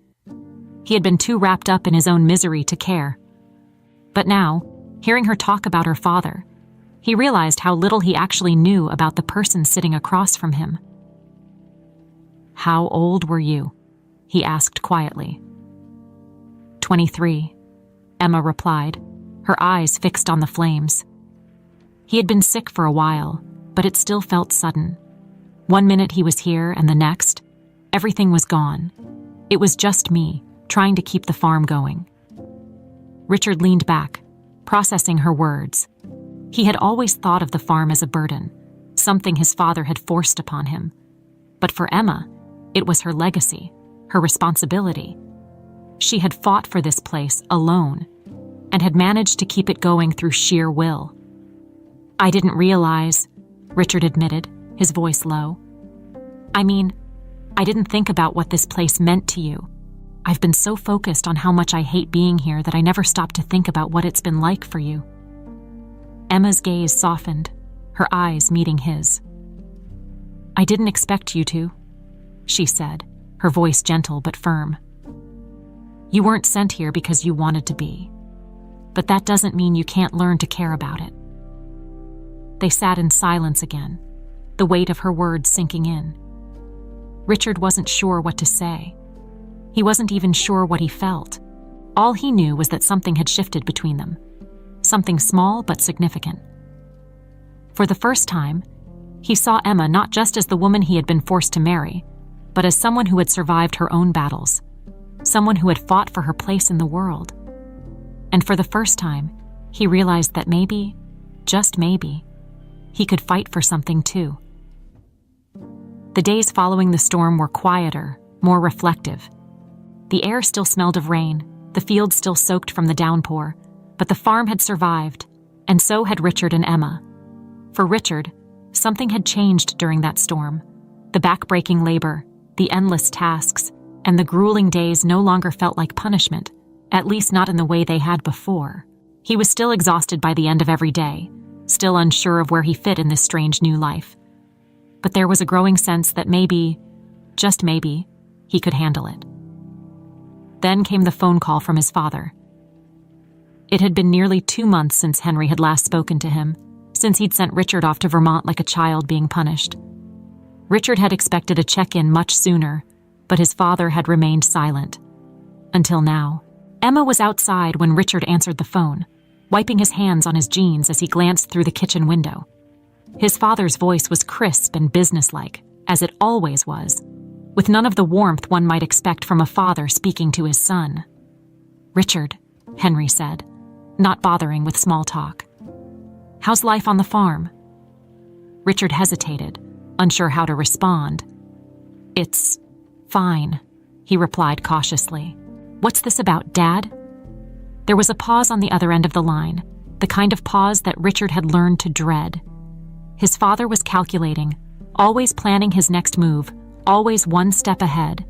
He had been too wrapped up in his own misery to care. But now, hearing her talk about her father, he realized how little he actually knew about the person sitting across from him. "How old were you?" he asked quietly. 23, Emma replied, her eyes fixed on the flames. He had been sick for a while, but it still felt sudden. One minute he was here, and the next, everything was gone. It was just me, trying to keep the farm going. Richard leaned back, processing her words. He had always thought of the farm as a burden, something his father had forced upon him. But for Emma, it was her legacy, her responsibility. She had fought for this place alone, and had managed to keep it going through sheer will. "I didn't realize," Richard admitted, his voice low. "I mean, I didn't think about what this place meant to you. I've been so focused on how much I hate being here that I never stopped to think about what it's been like for you." Emma's gaze softened, her eyes meeting his. "I didn't expect you to," she said, her voice gentle but firm. "You weren't sent here because you wanted to be. But that doesn't mean you can't learn to care about it." They sat in silence again, the weight of her words sinking in. Richard wasn't sure what to say. He wasn't even sure what he felt. All he knew was that something had shifted between them. Something small but significant. For the first time, he saw Emma not just as the woman he had been forced to marry, but as someone who had survived her own battles, someone who had fought for her place in the world. And for the first time, he realized that maybe, just maybe, he could fight for something too. The days following the storm were quieter, more reflective. The air still smelled of rain, the fields still soaked from the downpour, but the farm had survived, and so had Richard and Emma. For Richard, something had changed during that storm. The back-breaking labor, the endless tasks, and the grueling days no longer felt like punishment, at least not in the way they had before. He was still exhausted by the end of every day, still unsure of where he fit in this strange new life. But there was a growing sense that maybe, just maybe, he could handle it. Then came the phone call from his father. It had been nearly 2 months since Henry had last spoken to him, since he'd sent Richard off to Vermont like a child being punished. Richard had expected a check-in much sooner, but his father had remained silent. Until now. Emma was outside when Richard answered the phone, wiping his hands on his jeans as he glanced through the kitchen window. His father's voice was crisp and businesslike, as it always was, with none of the warmth one might expect from a father speaking to his son. "Richard," Henry said, not bothering with small talk. "How's life on the farm?" Richard hesitated, unsure how to respond. "It's fine," he replied cautiously. "What's this about, Dad?" There was a pause on the other end of the line, the kind of pause that Richard had learned to dread. His father was calculating, always planning his next move, always one step ahead.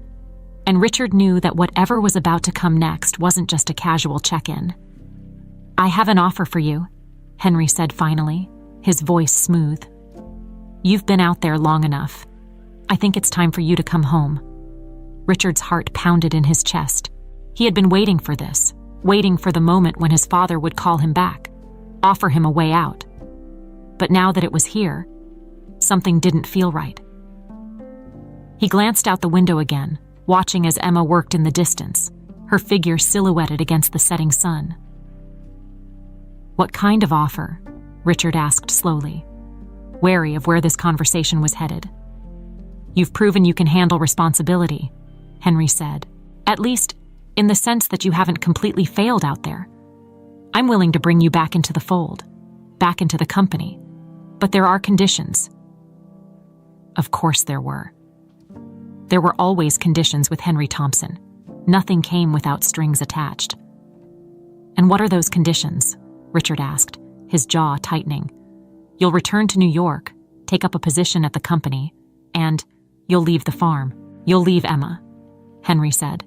And Richard knew that whatever was about to come next wasn't just a casual check-in. "I have an offer for you," Henry said finally, his voice smooth. "You've been out there long enough. I think it's time for you to come home." Richard's heart pounded in his chest. He had been waiting for this, waiting for the moment when his father would call him back, offer him a way out. But now that it was here, something didn't feel right. He glanced out the window again, watching as Emma worked in the distance, her figure silhouetted against the setting sun. "What kind of offer?" Richard asked slowly, wary of where this conversation was headed. "You've proven you can handle responsibility," Henry said, "at least in the sense that you haven't completely failed out there. I'm willing to bring you back into the fold, back into the company, but there are conditions." Of course there were. There were always conditions with Henry Thompson. Nothing came without strings attached. "And what are those conditions?" Richard asked, his jaw tightening. "You'll return to New York, take up a position at the company, and you'll leave the farm. You'll leave Emma," Henry said,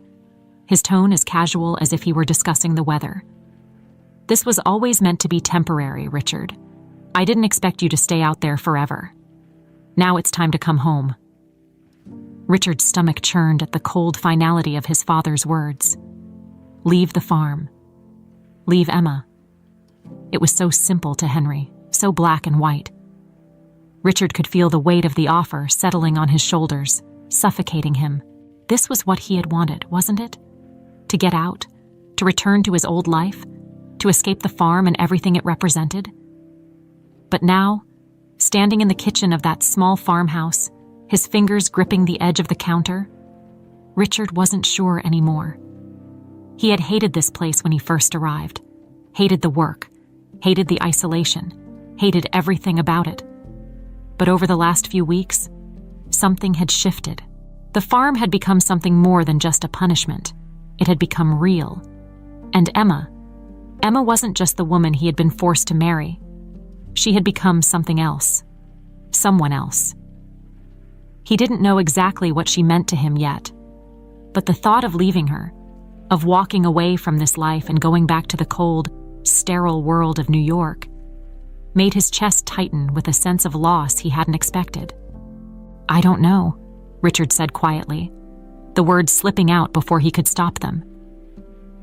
his tone as casual as if he were discussing the weather. "This was always meant to be temporary, Richard. I didn't expect you to stay out there forever. Now it's time to come home." Richard's stomach churned at the cold finality of his father's words. Leave the farm. Leave Emma. It was so simple to Henry, so black and white. Richard could feel the weight of the offer settling on his shoulders, suffocating him. This was what he had wanted, wasn't it? To get out, to return to his old life, to escape the farm and everything it represented. But now, standing in the kitchen of that small farmhouse, his fingers gripping the edge of the counter, Richard wasn't sure anymore. He had hated this place when he first arrived, hated the work, hated the isolation, hated everything about it. But over the last few weeks, something had shifted. The farm had become something more than just a punishment. It had become real. And Emma wasn't just the woman he had been forced to marry. She had become something else. Someone else. He didn't know exactly what she meant to him yet, but the thought of leaving her, of walking away from this life and going back to the cold, sterile world of New York, made his chest tighten with a sense of loss he hadn't expected. "I don't know," Richard said quietly, the words slipping out before he could stop them.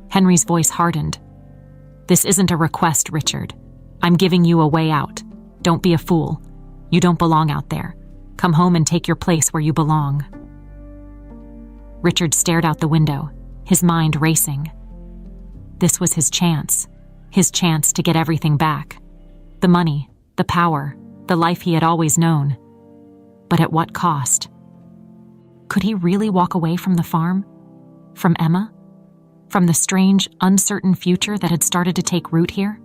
Henry's voice hardened. "This isn't a request, Richard. I'm giving you a way out. Don't be a fool. You don't belong out there. Come home and take your place where you belong." Richard stared out the window, his mind racing. This was his chance to get everything back. The money, the power, the life he had always known. But at what cost? Could he really walk away from the farm? From Emma? From the strange, uncertain future that had started to take root here?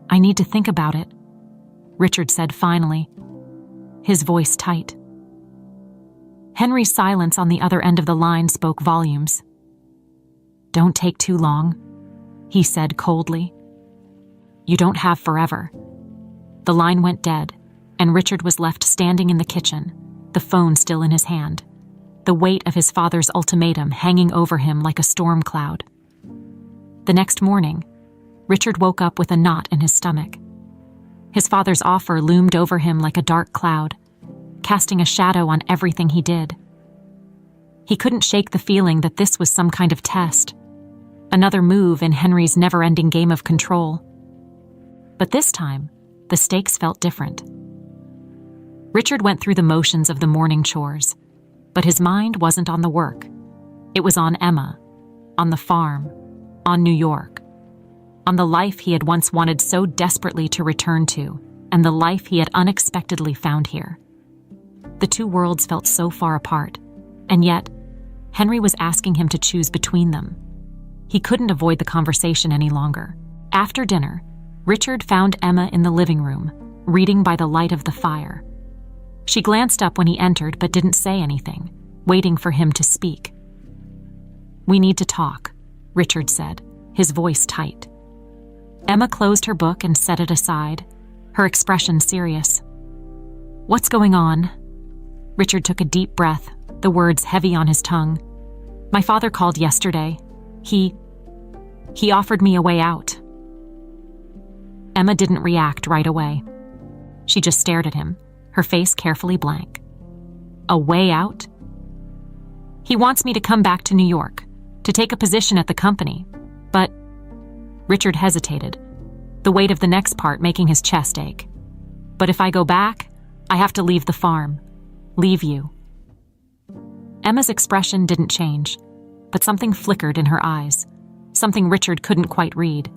"I need to think about it," Richard said finally, his voice tight. Henry's silence on the other end of the line spoke volumes. "Don't take too long," he said coldly. "You don't have forever." The line went dead, and Richard was left standing in the kitchen, the phone still in his hand, the weight of his father's ultimatum hanging over him like a storm cloud. The next morning, Richard woke up with a knot in his stomach. His father's offer loomed over him like a dark cloud, casting a shadow on everything he did. He couldn't shake the feeling that this was some kind of test, another move in Henry's never-ending game of control. But this time, the stakes felt different. Richard went through the motions of the morning chores, but his mind wasn't on the work. It was on Emma, on the farm, on New York, on the life he had once wanted so desperately to return to, and the life he had unexpectedly found here. The two worlds felt so far apart, and yet, Henry was asking him to choose between them. He couldn't avoid the conversation any longer. After dinner, Richard found Emma in the living room, reading by the light of the fire. She glanced up when he entered but didn't say anything, waiting for him to speak. "We need to talk," Richard said, his voice tight. Emma closed her book and set it aside, her expression serious. "What's going on?" Richard took a deep breath, the words heavy on his tongue. "My father called yesterday. He offered me a way out." Emma didn't react right away. She just stared at him, her face carefully blank. "A way out?" "He wants me to come back to New York, to take a position at the company. But..." Richard hesitated, the weight of the next part making his chest ache. "But if I go back, I have to leave the farm. Leave you." Emma's expression didn't change, but something flickered in her eyes, something Richard couldn't quite read.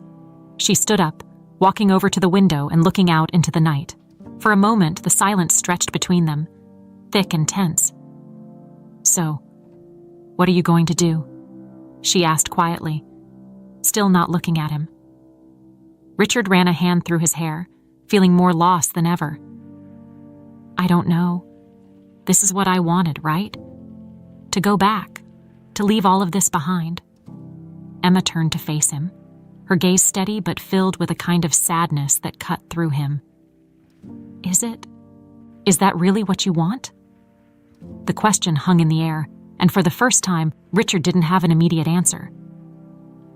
She stood up, walking over to the window and looking out into the night. For a moment, the silence stretched between them, thick and tense. "So, what are you going to do?" she asked quietly, still not looking at him. Richard ran a hand through his hair, feeling more lost than ever. "I don't know. This is what I wanted, right? To go back, to leave all of this behind." Emma turned to face him, her gaze steady but filled with a kind of sadness that cut through him. Is that really what you want?" The question hung in the air, and for the first time, Richard didn't have an immediate answer.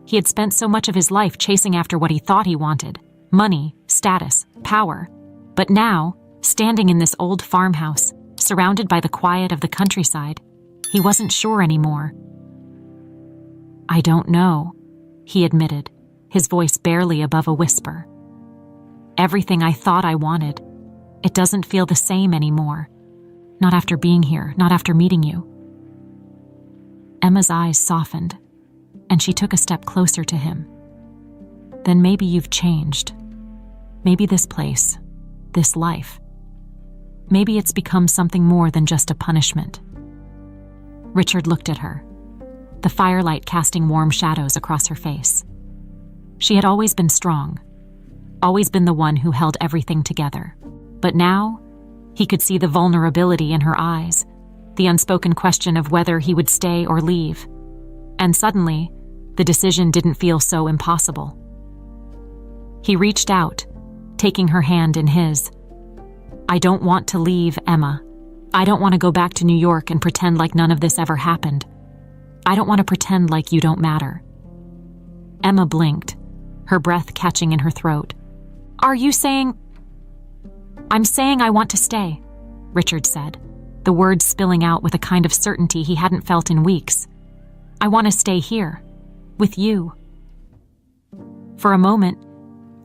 He had spent so much of his life chasing after what he thought he wanted: money, status, power. But now, standing in this old farmhouse, surrounded by the quiet of the countryside, he wasn't sure anymore. "I don't know," he admitted, his voice barely above a whisper. "Everything I thought I wanted, it doesn't feel the same anymore. Not after being here, not after meeting you." Emma's eyes softened, and she took a step closer to him. "Then maybe you've changed. Maybe this place, this life, maybe it's become something more than just a punishment." Richard looked at her, the firelight casting warm shadows across her face. She had always been strong, always been the one who held everything together. But now, he could see the vulnerability in her eyes, the unspoken question of whether he would stay or leave. And suddenly, the decision didn't feel so impossible. He reached out, taking her hand in his. "I don't want to leave, Emma. I don't want to go back to New York and pretend like none of this ever happened. I don't want to pretend like you don't matter." Emma blinked, her breath catching in her throat. "Are you saying—" "I'm saying I want to stay," Richard said, the words spilling out with a kind of certainty he hadn't felt in weeks. "I want to stay here, with you." For a moment,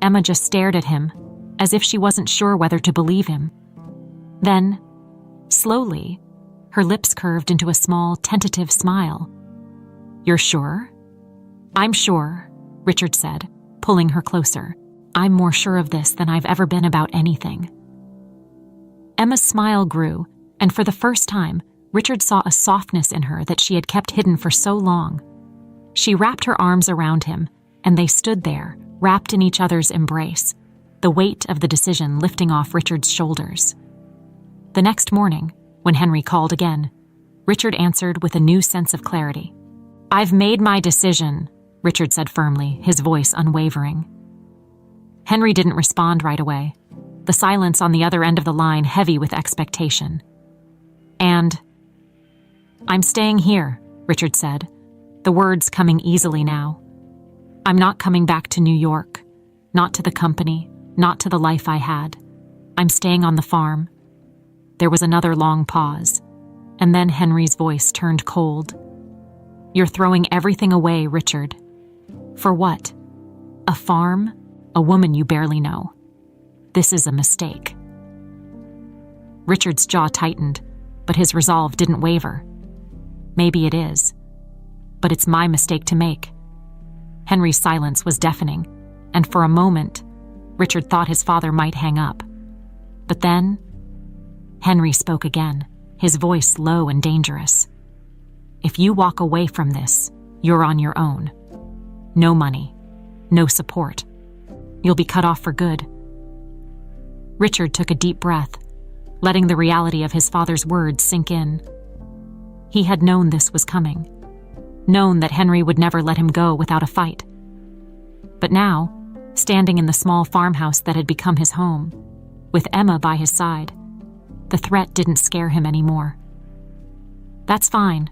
Emma just stared at him, as if she wasn't sure whether to believe him. Then, slowly, her lips curved into a small, tentative smile. "You're sure?" "I'm sure," Richard said, pulling her closer. "I'm more sure of this than I've ever been about anything." Emma's smile grew, and for the first time, Richard saw a softness in her that she had kept hidden for so long. She wrapped her arms around him, and they stood there, wrapped in each other's embrace, the weight of the decision lifting off Richard's shoulders. The next morning, when Henry called again, Richard answered with a new sense of clarity. "I've made my decision," Richard said firmly, his voice unwavering. Henry didn't respond right away, the silence on the other end of the line heavy with expectation. "And I'm staying here," Richard said, the words coming easily now. "I'm not coming back to New York, not to the company, not to the life I had. I'm staying on the farm." There was another long pause, and then Henry's voice turned cold. "You're throwing everything away, Richard. For what? A farm? A woman you barely know. This is a mistake." Richard's jaw tightened, but his resolve didn't waver. "Maybe it is, but it's my mistake to make." Henry's silence was deafening, and for a moment, Richard thought his father might hang up. But then, Henry spoke again, his voice low and dangerous. "If you walk away from this, you're on your own. No money, no support. You'll be cut off for good." Richard took a deep breath, letting the reality of his father's words sink in. He had known this was coming, known that Henry would never let him go without a fight. But now, standing in the small farmhouse that had become his home, with Emma by his side, the threat didn't scare him anymore. "That's fine,"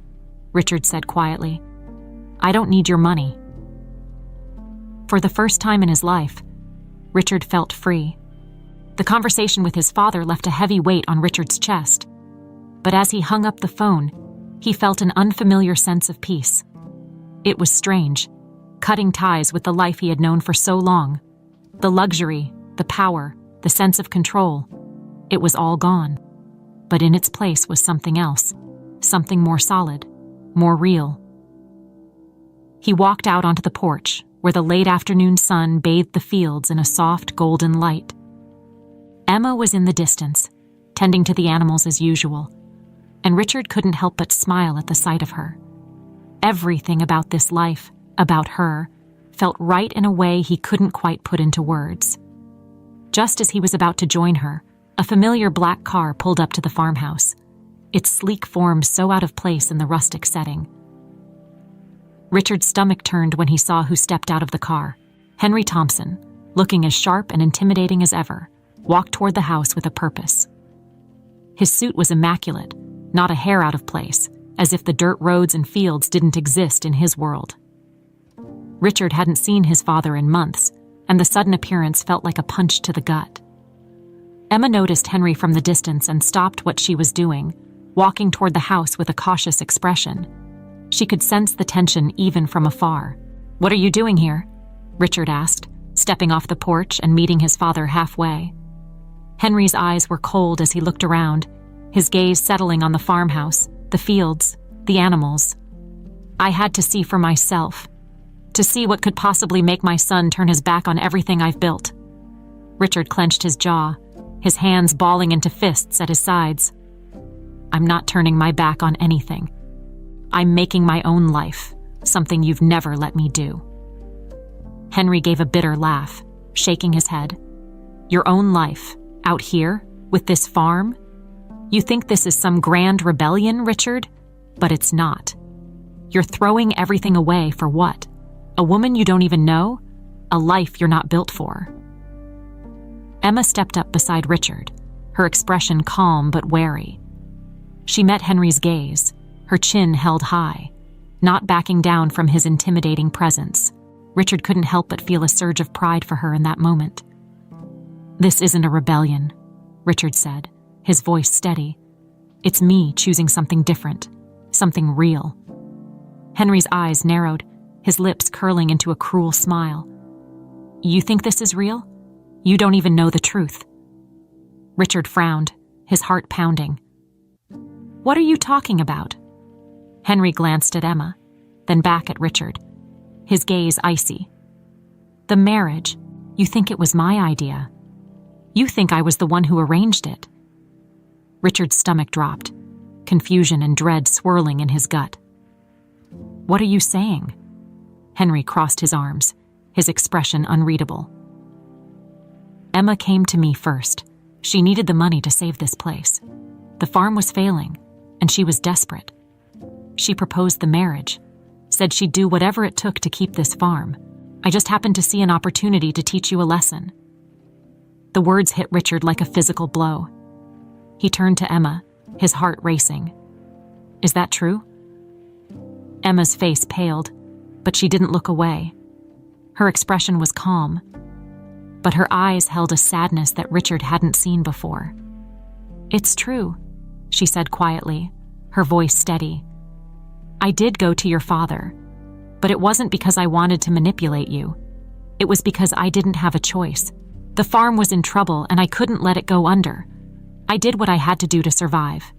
Richard said quietly. "I don't need your money." For the first time in his life, Richard felt free. The conversation with his father left a heavy weight on Richard's chest, but as he hung up the phone, he felt an unfamiliar sense of peace. It was strange, cutting ties with the life he had known for so long. The luxury, the power, the sense of control, it was all gone. But in its place was something else, something more solid, more real. He walked out onto the porch, where the late afternoon sun bathed the fields in a soft golden light. Emma was in the distance, tending to the animals as usual, and Richard couldn't help but smile at the sight of her. Everything about this life, about her, felt right in a way he couldn't quite put into words. Just as he was about to join her, a familiar black car pulled up to the farmhouse, its sleek form so out of place in the rustic setting. Richard's stomach turned when he saw who stepped out of the car. Henry Thompson, looking as sharp and intimidating as ever, walked toward the house with a purpose. His suit was immaculate, not a hair out of place, as if the dirt roads and fields didn't exist in his world. Richard hadn't seen his father in months, and the sudden appearance felt like a punch to the gut. Emma noticed Henry from the distance and stopped what she was doing, walking toward the house with a cautious expression. She could sense the tension even from afar. "What are you doing here?" Richard asked, stepping off the porch and meeting his father halfway. Henry's eyes were cold as he looked around, his gaze settling on the farmhouse, the fields, the animals. "I had to see for myself, to see what could possibly make my son turn his back on everything I've built." Richard clenched his jaw, his hands balling into fists at his sides. "I'm not turning my back on anything. I'm making my own life, something you've never let me do." Henry gave a bitter laugh, shaking his head. "Your own life, out here, with this farm? You think this is some grand rebellion, Richard? But it's not. You're throwing everything away for what? A woman you don't even know? A life you're not built for." Emma stepped up beside Richard, her expression calm but wary. She met Henry's gaze, her chin held high, not backing down from his intimidating presence. Richard couldn't help but feel a surge of pride for her in that moment. "This isn't a rebellion," Richard said, his voice steady. "It's me choosing something different, something real." Henry's eyes narrowed, his lips curling into a cruel smile. "You think this is real? You don't even know the truth." Richard frowned, his heart pounding. "What are you talking about?" Henry glanced at Emma, then back at Richard, his gaze icy. "The marriage, you think it was my idea. You think I was the one who arranged it." Richard's stomach dropped, confusion and dread swirling in his gut. "What are you saying?" Henry crossed his arms, his expression unreadable. "Emma came to me first. She needed the money to save this place. The farm was failing, and she was desperate. She proposed the marriage, said she'd do whatever it took to keep this farm. I just happened to see an opportunity to teach you a lesson." The words hit Richard like a physical blow. He turned to Emma, his heart racing. "Is that true?" Emma's face paled, but she didn't look away. Her expression was calm, but her eyes held a sadness that Richard hadn't seen before. "It's true," she said quietly, her voice steady. "I did go to your father, but it wasn't because I wanted to manipulate you. It was because I didn't have a choice. The farm was in trouble and I couldn't let it go under. I did what I had to do to survive."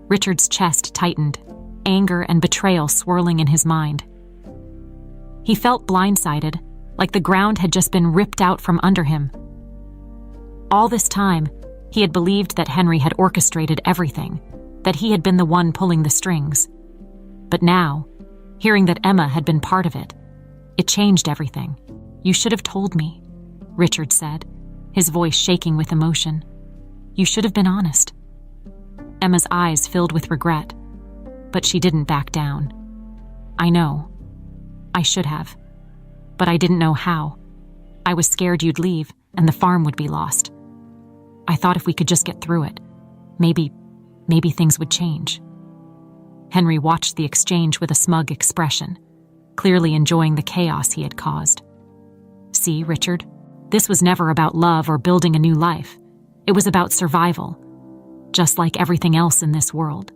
Richard's chest tightened, anger and betrayal swirling in his mind. He felt blindsided, like the ground had just been ripped out from under him. All this time, he had believed that Henry had orchestrated everything, that he had been the one pulling the strings. But now, hearing that Emma had been part of it, it changed everything. "You should have told me," Richard said, his voice shaking with emotion. "You should have been honest." Emma's eyes filled with regret, but she didn't back down. "I know. I should have. But I didn't know how. I was scared you'd leave and the farm would be lost. I thought if we could just get through it, maybe things would change." Henry watched the exchange with a smug expression, clearly enjoying the chaos he had caused. "See, Richard, this was never about love or building a new life. It was about survival, just like everything else in this world."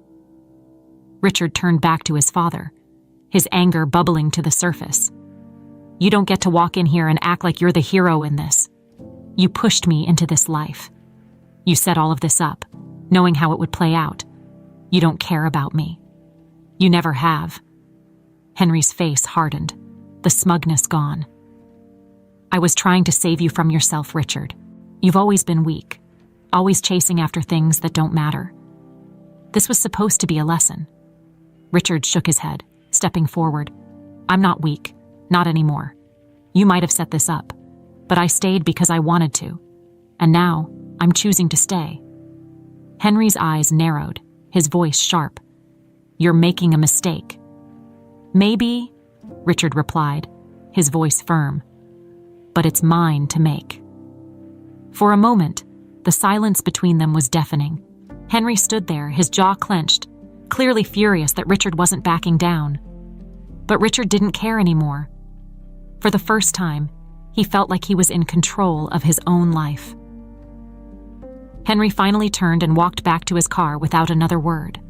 Richard turned back to his father, his anger bubbling to the surface. "You don't get to walk in here and act like you're the hero in this. You pushed me into this life. You set all of this up, knowing how it would play out. You don't care about me. You never have." Henry's face hardened, the smugness gone. "I was trying to save you from yourself, Richard. You've always been weak, always chasing after things that don't matter. This was supposed to be a lesson." Richard shook his head, stepping forward. "I'm not weak, not anymore. You might have set this up, but I stayed because I wanted to. And now, I'm choosing to stay." Henry's eyes narrowed, his voice sharp. "You're making a mistake." "Maybe," Richard replied, his voice firm. "But it's mine to make." For a moment, the silence between them was deafening. Henry stood there, his jaw clenched, clearly furious that Richard wasn't backing down. But Richard didn't care anymore. For the first time, he felt like he was in control of his own life. Henry finally turned and walked back to his car without another word.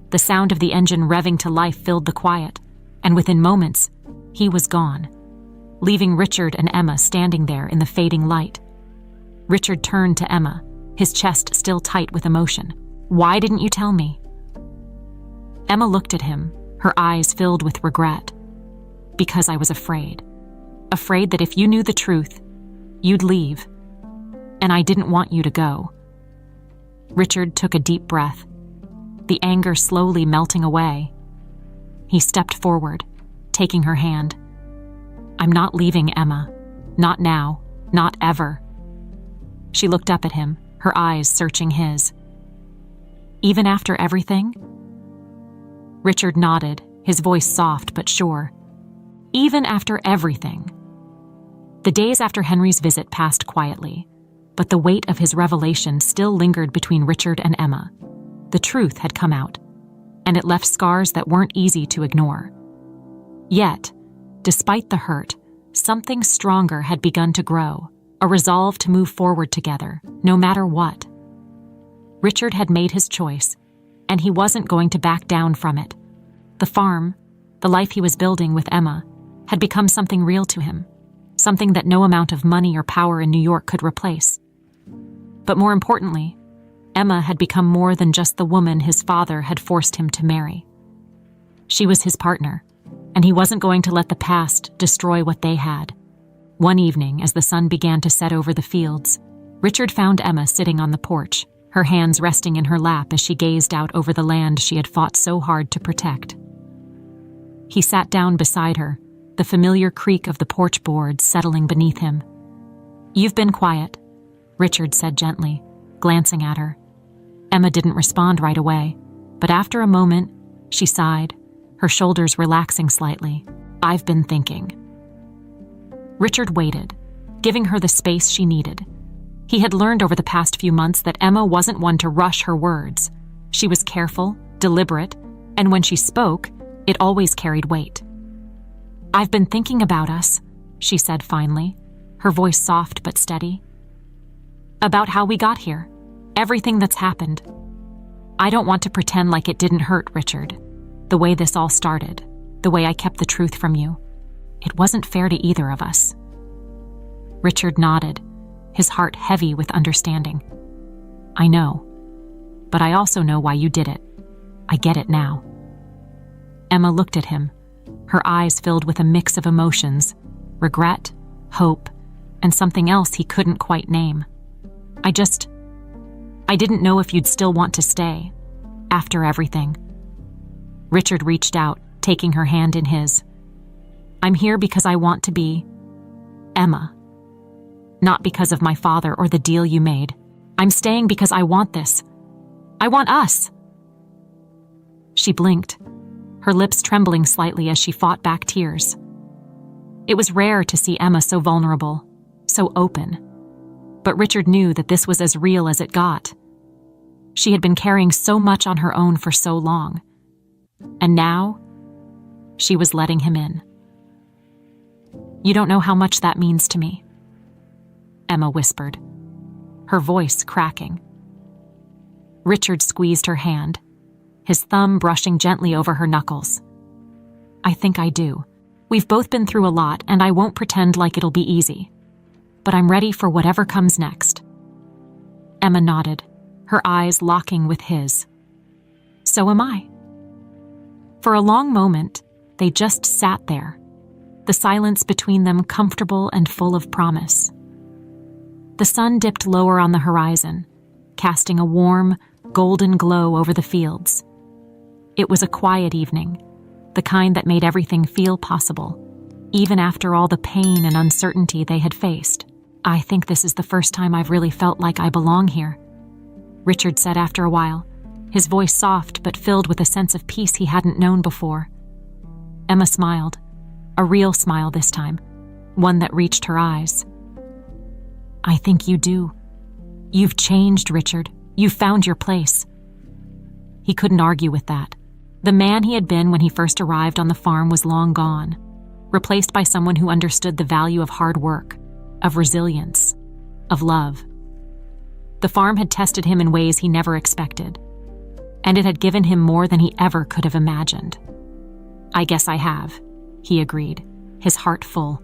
The sound of the engine revving to life filled the quiet, and within moments, he was gone, leaving Richard and Emma standing there in the fading light. Richard turned to Emma, his chest still tight with emotion. "Why didn't you tell me?" Emma looked at him, her eyes filled with regret. "Because I was afraid. Afraid that if you knew the truth, you'd leave. And I didn't want you to go." Richard took a deep breath, the anger slowly melting away. He stepped forward, taking her hand. "I'm not leaving, Emma. Not now. Not ever." She looked up at him, her eyes searching his. "Even after everything?" Richard nodded, his voice soft but sure. "Even after everything." The days after Henry's visit passed quietly, but the weight of his revelation still lingered between Richard and Emma. The truth had come out, and it left scars that weren't easy to ignore. Yet, despite the hurt, something stronger had begun to grow, a resolve to move forward together, no matter what. Richard had made his choice, and he wasn't going to back down from it. The farm, the life he was building with Emma, had become something real to him, something that no amount of money or power in New York could replace. But more importantly, Emma had become more than just the woman his father had forced him to marry. She was his partner, and he wasn't going to let the past destroy what they had. One evening, as the sun began to set over the fields, Richard found Emma sitting on the porch, her hands resting in her lap as she gazed out over the land she had fought so hard to protect. He sat down beside her, the familiar creak of the porch boards settling beneath him. "You've been quiet," Richard said gently, glancing at her. Emma didn't respond right away, but after a moment, she sighed, her shoulders relaxing slightly. "I've been thinking." Richard waited, giving her the space she needed. He had learned over the past few months that Emma wasn't one to rush her words. She was careful, deliberate, and when she spoke, it always carried weight. "I've been thinking about us," she said finally, her voice soft but steady. "About how we got here, everything that's happened. I don't want to pretend like it didn't hurt, Richard. The way this all started, the way I kept the truth from you. It wasn't fair to either of us." Richard nodded, his heart heavy with understanding. "I know, but I also know why you did it. I get it now." Emma looked at him, her eyes filled with a mix of emotions, regret, hope, and something else he couldn't quite name. I didn't know if you'd still want to stay, after everything." Richard reached out, taking her hand in his. "I'm here because I want to be Emma. Not because of my father or the deal you made. I'm staying because I want this. I want us." She blinked, her lips trembling slightly as she fought back tears. It was rare to see Emma so vulnerable, so open. But Richard knew that this was as real as it got. She had been carrying so much on her own for so long. And now, she was letting him in. "You don't know how much that means to me," Emma whispered, her voice cracking. Richard squeezed her hand, his thumb brushing gently over her knuckles. "I think I do. We've both been through a lot, and I won't pretend like it'll be easy. But I'm ready for whatever comes next." Emma nodded, her eyes locking with his. "So am I." For a long moment, they just sat there, the silence between them comfortable and full of promise. The sun dipped lower on the horizon, casting a warm, golden glow over the fields. It was a quiet evening, the kind that made everything feel possible, even after all the pain and uncertainty they had faced. "I think this is the first time I've really felt like I belong here," Richard said after a while, his voice soft but filled with a sense of peace he hadn't known before. Emma smiled, a real smile this time, one that reached her eyes. "I think you do. You've changed, Richard. You've found your place." He couldn't argue with that. The man he had been when he first arrived on the farm was long gone, replaced by someone who understood the value of hard work, of resilience, of love. The farm had tested him in ways he never expected. and it had given him more than he ever could have imagined. "I guess I have," he agreed, his heart full.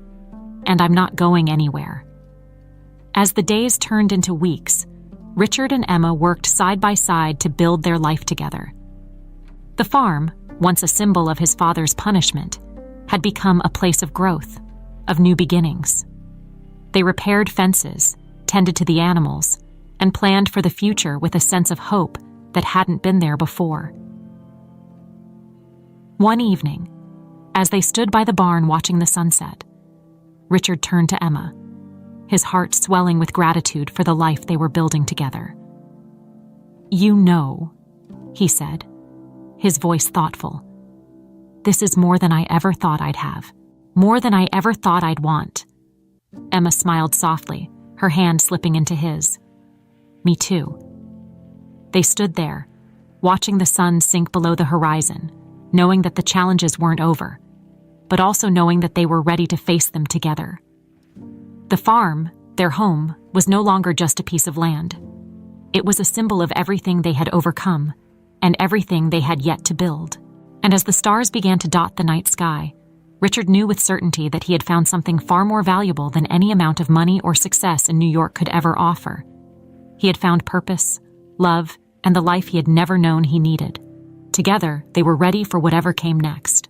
"And I'm not going anywhere." As the days turned into weeks, Richard and Emma worked side by side to build their life together. The farm, once a symbol of his father's punishment, had become a place of growth, of new beginnings. They repaired fences, tended to the animals, and planned for the future with a sense of hope that hadn't been there before. One evening, as they stood by the barn watching the sunset, Richard turned to Emma, his heart swelling with gratitude for the life they were building together. "You know," he said, his voice thoughtful, "this is more than I ever thought I'd have, more than I ever thought I'd want." Emma smiled softly, her hand slipping into his. "Me too." They stood there, watching the sun sink below the horizon, knowing that the challenges weren't over, but also knowing that they were ready to face them together. The farm, their home, was no longer just a piece of land. It was a symbol of everything they had overcome and everything they had yet to build. And as the stars began to dot the night sky, Richard knew with certainty that he had found something far more valuable than any amount of money or success in New York could ever offer. He had found purpose, love, and the life he had never known he needed. Together, they were ready for whatever came next.